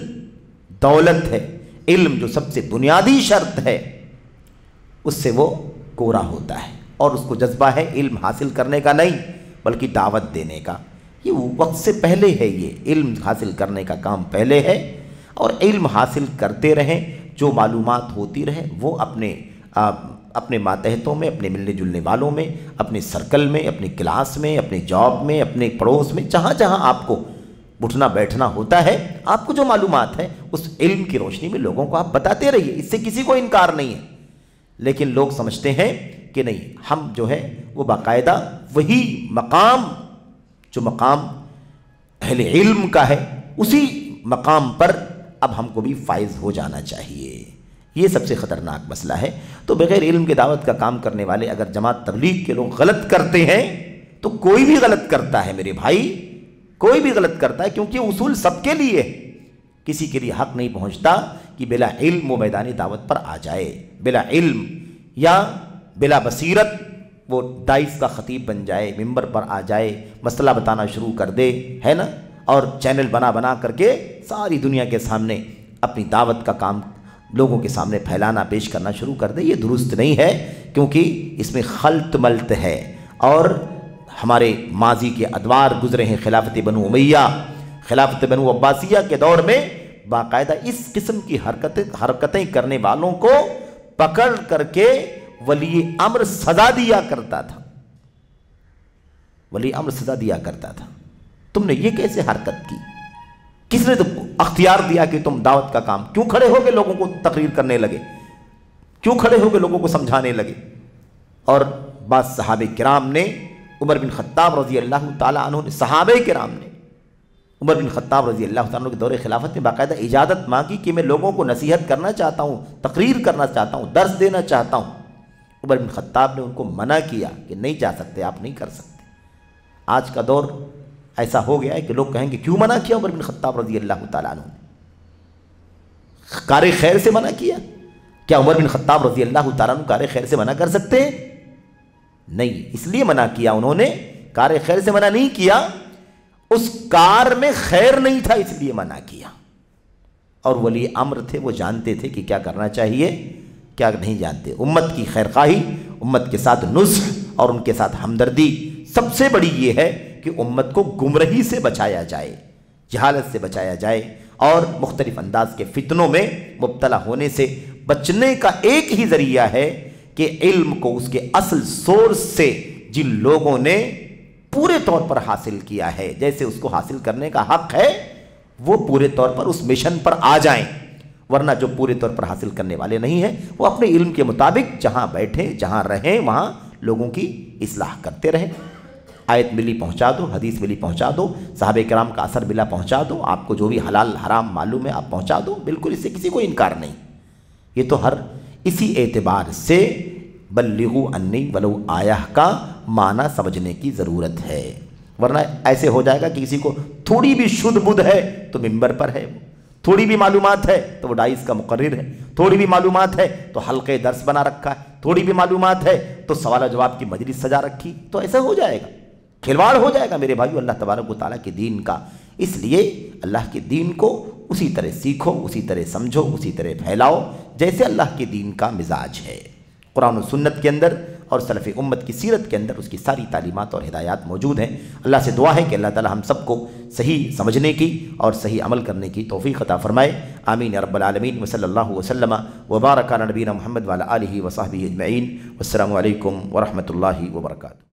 دولت ہے، علم جو سب سے بنیادی شرط ہے، اس سے وہ کوڑا ہوتا ہے، اور اس کو جذبہ ہے علم حاصل کرنے کا نہیں بلکہ دعوت دینے کا۔ یہ وقت سے پہلے ہے، یہ علم حاصل کرنے کا کام پہلے ہے، اور علم حاصل کرتے رہیں، جو معلومات ہوتی رہے وہ اپنے ماتحتوں میں، اپنے ملنے جلنے والوں میں، اپنے سرکل میں، اپنے کلاس میں، اپنے جاب میں، اپنے پڑوس میں، جہاں جہاں آپ کو اٹھنا بیٹھنا ہوتا ہے، آپ کو جو معلومات ہے اس علم کی روشنی میں لوگوں کو آپ بتاتے رہیے، اس سے کسی کو انکار نہیں ہے۔ لیکن لوگ سمجھتے ہیں کہ نہیں، ہم جو ہے وہ باقاعدہ وہی مقام جو مقام اہل علم کا ہے، اسی مقام پر اب ہم کو بھی فائز ہو جانا چاہیے۔ یہ سب سے خطرناک مسئلہ ہے۔ تو بغیر علم کے دعوت کا کام کرنے والے اگر جماعت تبلیغ کے لوگ غلط کرتے ہیں تو کوئی بھی غلط کرتا ہے میرے بھائی، کوئی بھی غلط کرتا ہے، کیونکہ اصول سب کے لیے ہے۔ کسی کے لیے حق نہیں پہنچتا کہ بلا علم وہ میدان دعوت پر آ جائے، بلا علم یا بلا بصیرت وہ داعش کا خطیب بن جائے، ممبر پر آ جائے، مسئلہ بتانا شروع کر دے، ہے نا، اور چینل بنا کر کے ساری دنیا کے سامنے اپنی دعوت کا کام لوگوں کے سامنے پھیلانا، پیش کرنا شروع کر دے۔ یہ درست نہیں ہے، کیونکہ اس میں خلط ملط ہے، اور ہمارے ماضی کے ادوار گزرے ہیں، خلافت بنو امیہ، خلافت بنو عباسیہ کے دور میں باقاعدہ اس قسم کی حرکتیں کرنے والوں کو پکڑ کر کے ولی امر سزا دیا کرتا تھا، ولی امر سزا دیا کرتا تھا۔ تم نے یہ کیسے حرکت کی؟ کس نے اختیار دیا کہ تم دعوت کا کام کیوں کھڑے ہو کے لوگوں کو تقریر کرنے لگے، کیوں کھڑے ہو کے لوگوں کو سمجھانے لگے؟ اور بعض صحابہ کرام نے عمر بن خطاب رضی اللہ تعالیٰ عنہ نے صحابہ کرام نے عمر بن خطاب رضی اللہ تعالیٰ عنہ کے دور خلافت میں باقاعدہ اجازت مانگی کہ میں لوگوں کو نصیحت کرنا چاہتا ہوں، تقریر کرنا چاہتا ہوں، درس دینا چاہتا ہوں۔ عمر بن خطاب نے ان کو منع کیا کہ نہیں جا سکتے، آپ نہیں کر سکتے۔ آج کا دور ایسا ہو گیا ہے کہ لوگ کہیں گے کیوں منع کیا عمر بن خطاب رضی اللہ تعالیٰ عنہ نے؟ کار خیر سے منع کیا؟ کیا عمر بن خطاب رضی اللہ تعالیٰ عنہ کار خیر سے منع کر سکتے ہیں؟ نہیں، اس لیے منع کیا انہوں نے، کار خیر سے منع نہیں کیا، اس کار میں خیر نہیں تھا اس لیے منع کیا۔ اور ولی امر تھے، وہ جانتے تھے کہ کیا کرنا چاہیے کیا نہیں جانتے۔ امت کی خیر خواہی، امت کے ساتھ نصح اور ان کے ساتھ ہمدردی سب سے بڑی یہ ہے کہ امت کو گمراہی سے بچایا جائے، جہالت سے بچایا جائے، اور مختلف انداز کے فتنوں میں مبتلا ہونے سے بچنے کا ایک ہی ذریعہ ہے کہ علم کو اس کے اصل سورس سے جن لوگوں نے پورے طور پر حاصل کیا ہے، جیسے اس کو حاصل کرنے کا حق ہے، وہ پورے طور پر اس مشن پر آ جائیں۔ ورنہ جو پورے طور پر حاصل کرنے والے نہیں ہیں وہ اپنے علم کے مطابق جہاں بیٹھیں، جہاں رہیں، وہاں لوگوں کی اصلاح کرتے رہیں۔ آیت ملی پہنچا دو، حدیث ملی پہنچا دو، صحابہ کرام کا اثر ملا پہنچا دو، آپ کو جو بھی حلال حرام معلوم ہے آپ پہنچا دو، بالکل اس سے کسی کو انکار نہیں۔ یہ تو ہر اسی اعتبار سے بلغوا انی ولو آیہ کا معنی سمجھنے کی ضرورت ہے، ورنہ ایسے ہو جائے گا کہ کسی کو تھوڑی بھی شدھ بدھ ہے تو ممبر پر ہے، تھوڑی بھی معلومات ہے تو وہ ڈائس کا مقرر ہے، تھوڑی بھی معلومات ہے تو حلقے درس بنا رکھا ہے، تھوڑی بھی معلومات ہے تو سوال و جواب کی مجلس سجا رکھی، تو ایسا ہو جائے گا، کھلواڑ ہو جائے گا میرے بھائیو اللہ تبارک و تعالیٰ کے دین کا۔ اس لیے اللہ کے دین کو اسی طرح سیکھو، اسی طرح سمجھو، اسی طرح پھیلاؤ جیسے اللہ کے دین کا مزاج ہے۔ قرآن و سنت کے اندر اور سلف امت کی سیرت کے اندر اس کی ساری تعلیمات اور ہدایات موجود ہیں۔ اللہ سے دعا ہے کہ اللہ تعالی ہم سب کو صحیح سمجھنے کی اور صحیح عمل کرنے کی توفیق عطا فرمائے، آمین یا رب العالمین۔ وصلی اللہ وسلم وبارک علی نبینا محمد وعلی آلہ وصحبہ اجمعین۔ والسلام علیکم ورحمۃ اللہ وبرکاتہ۔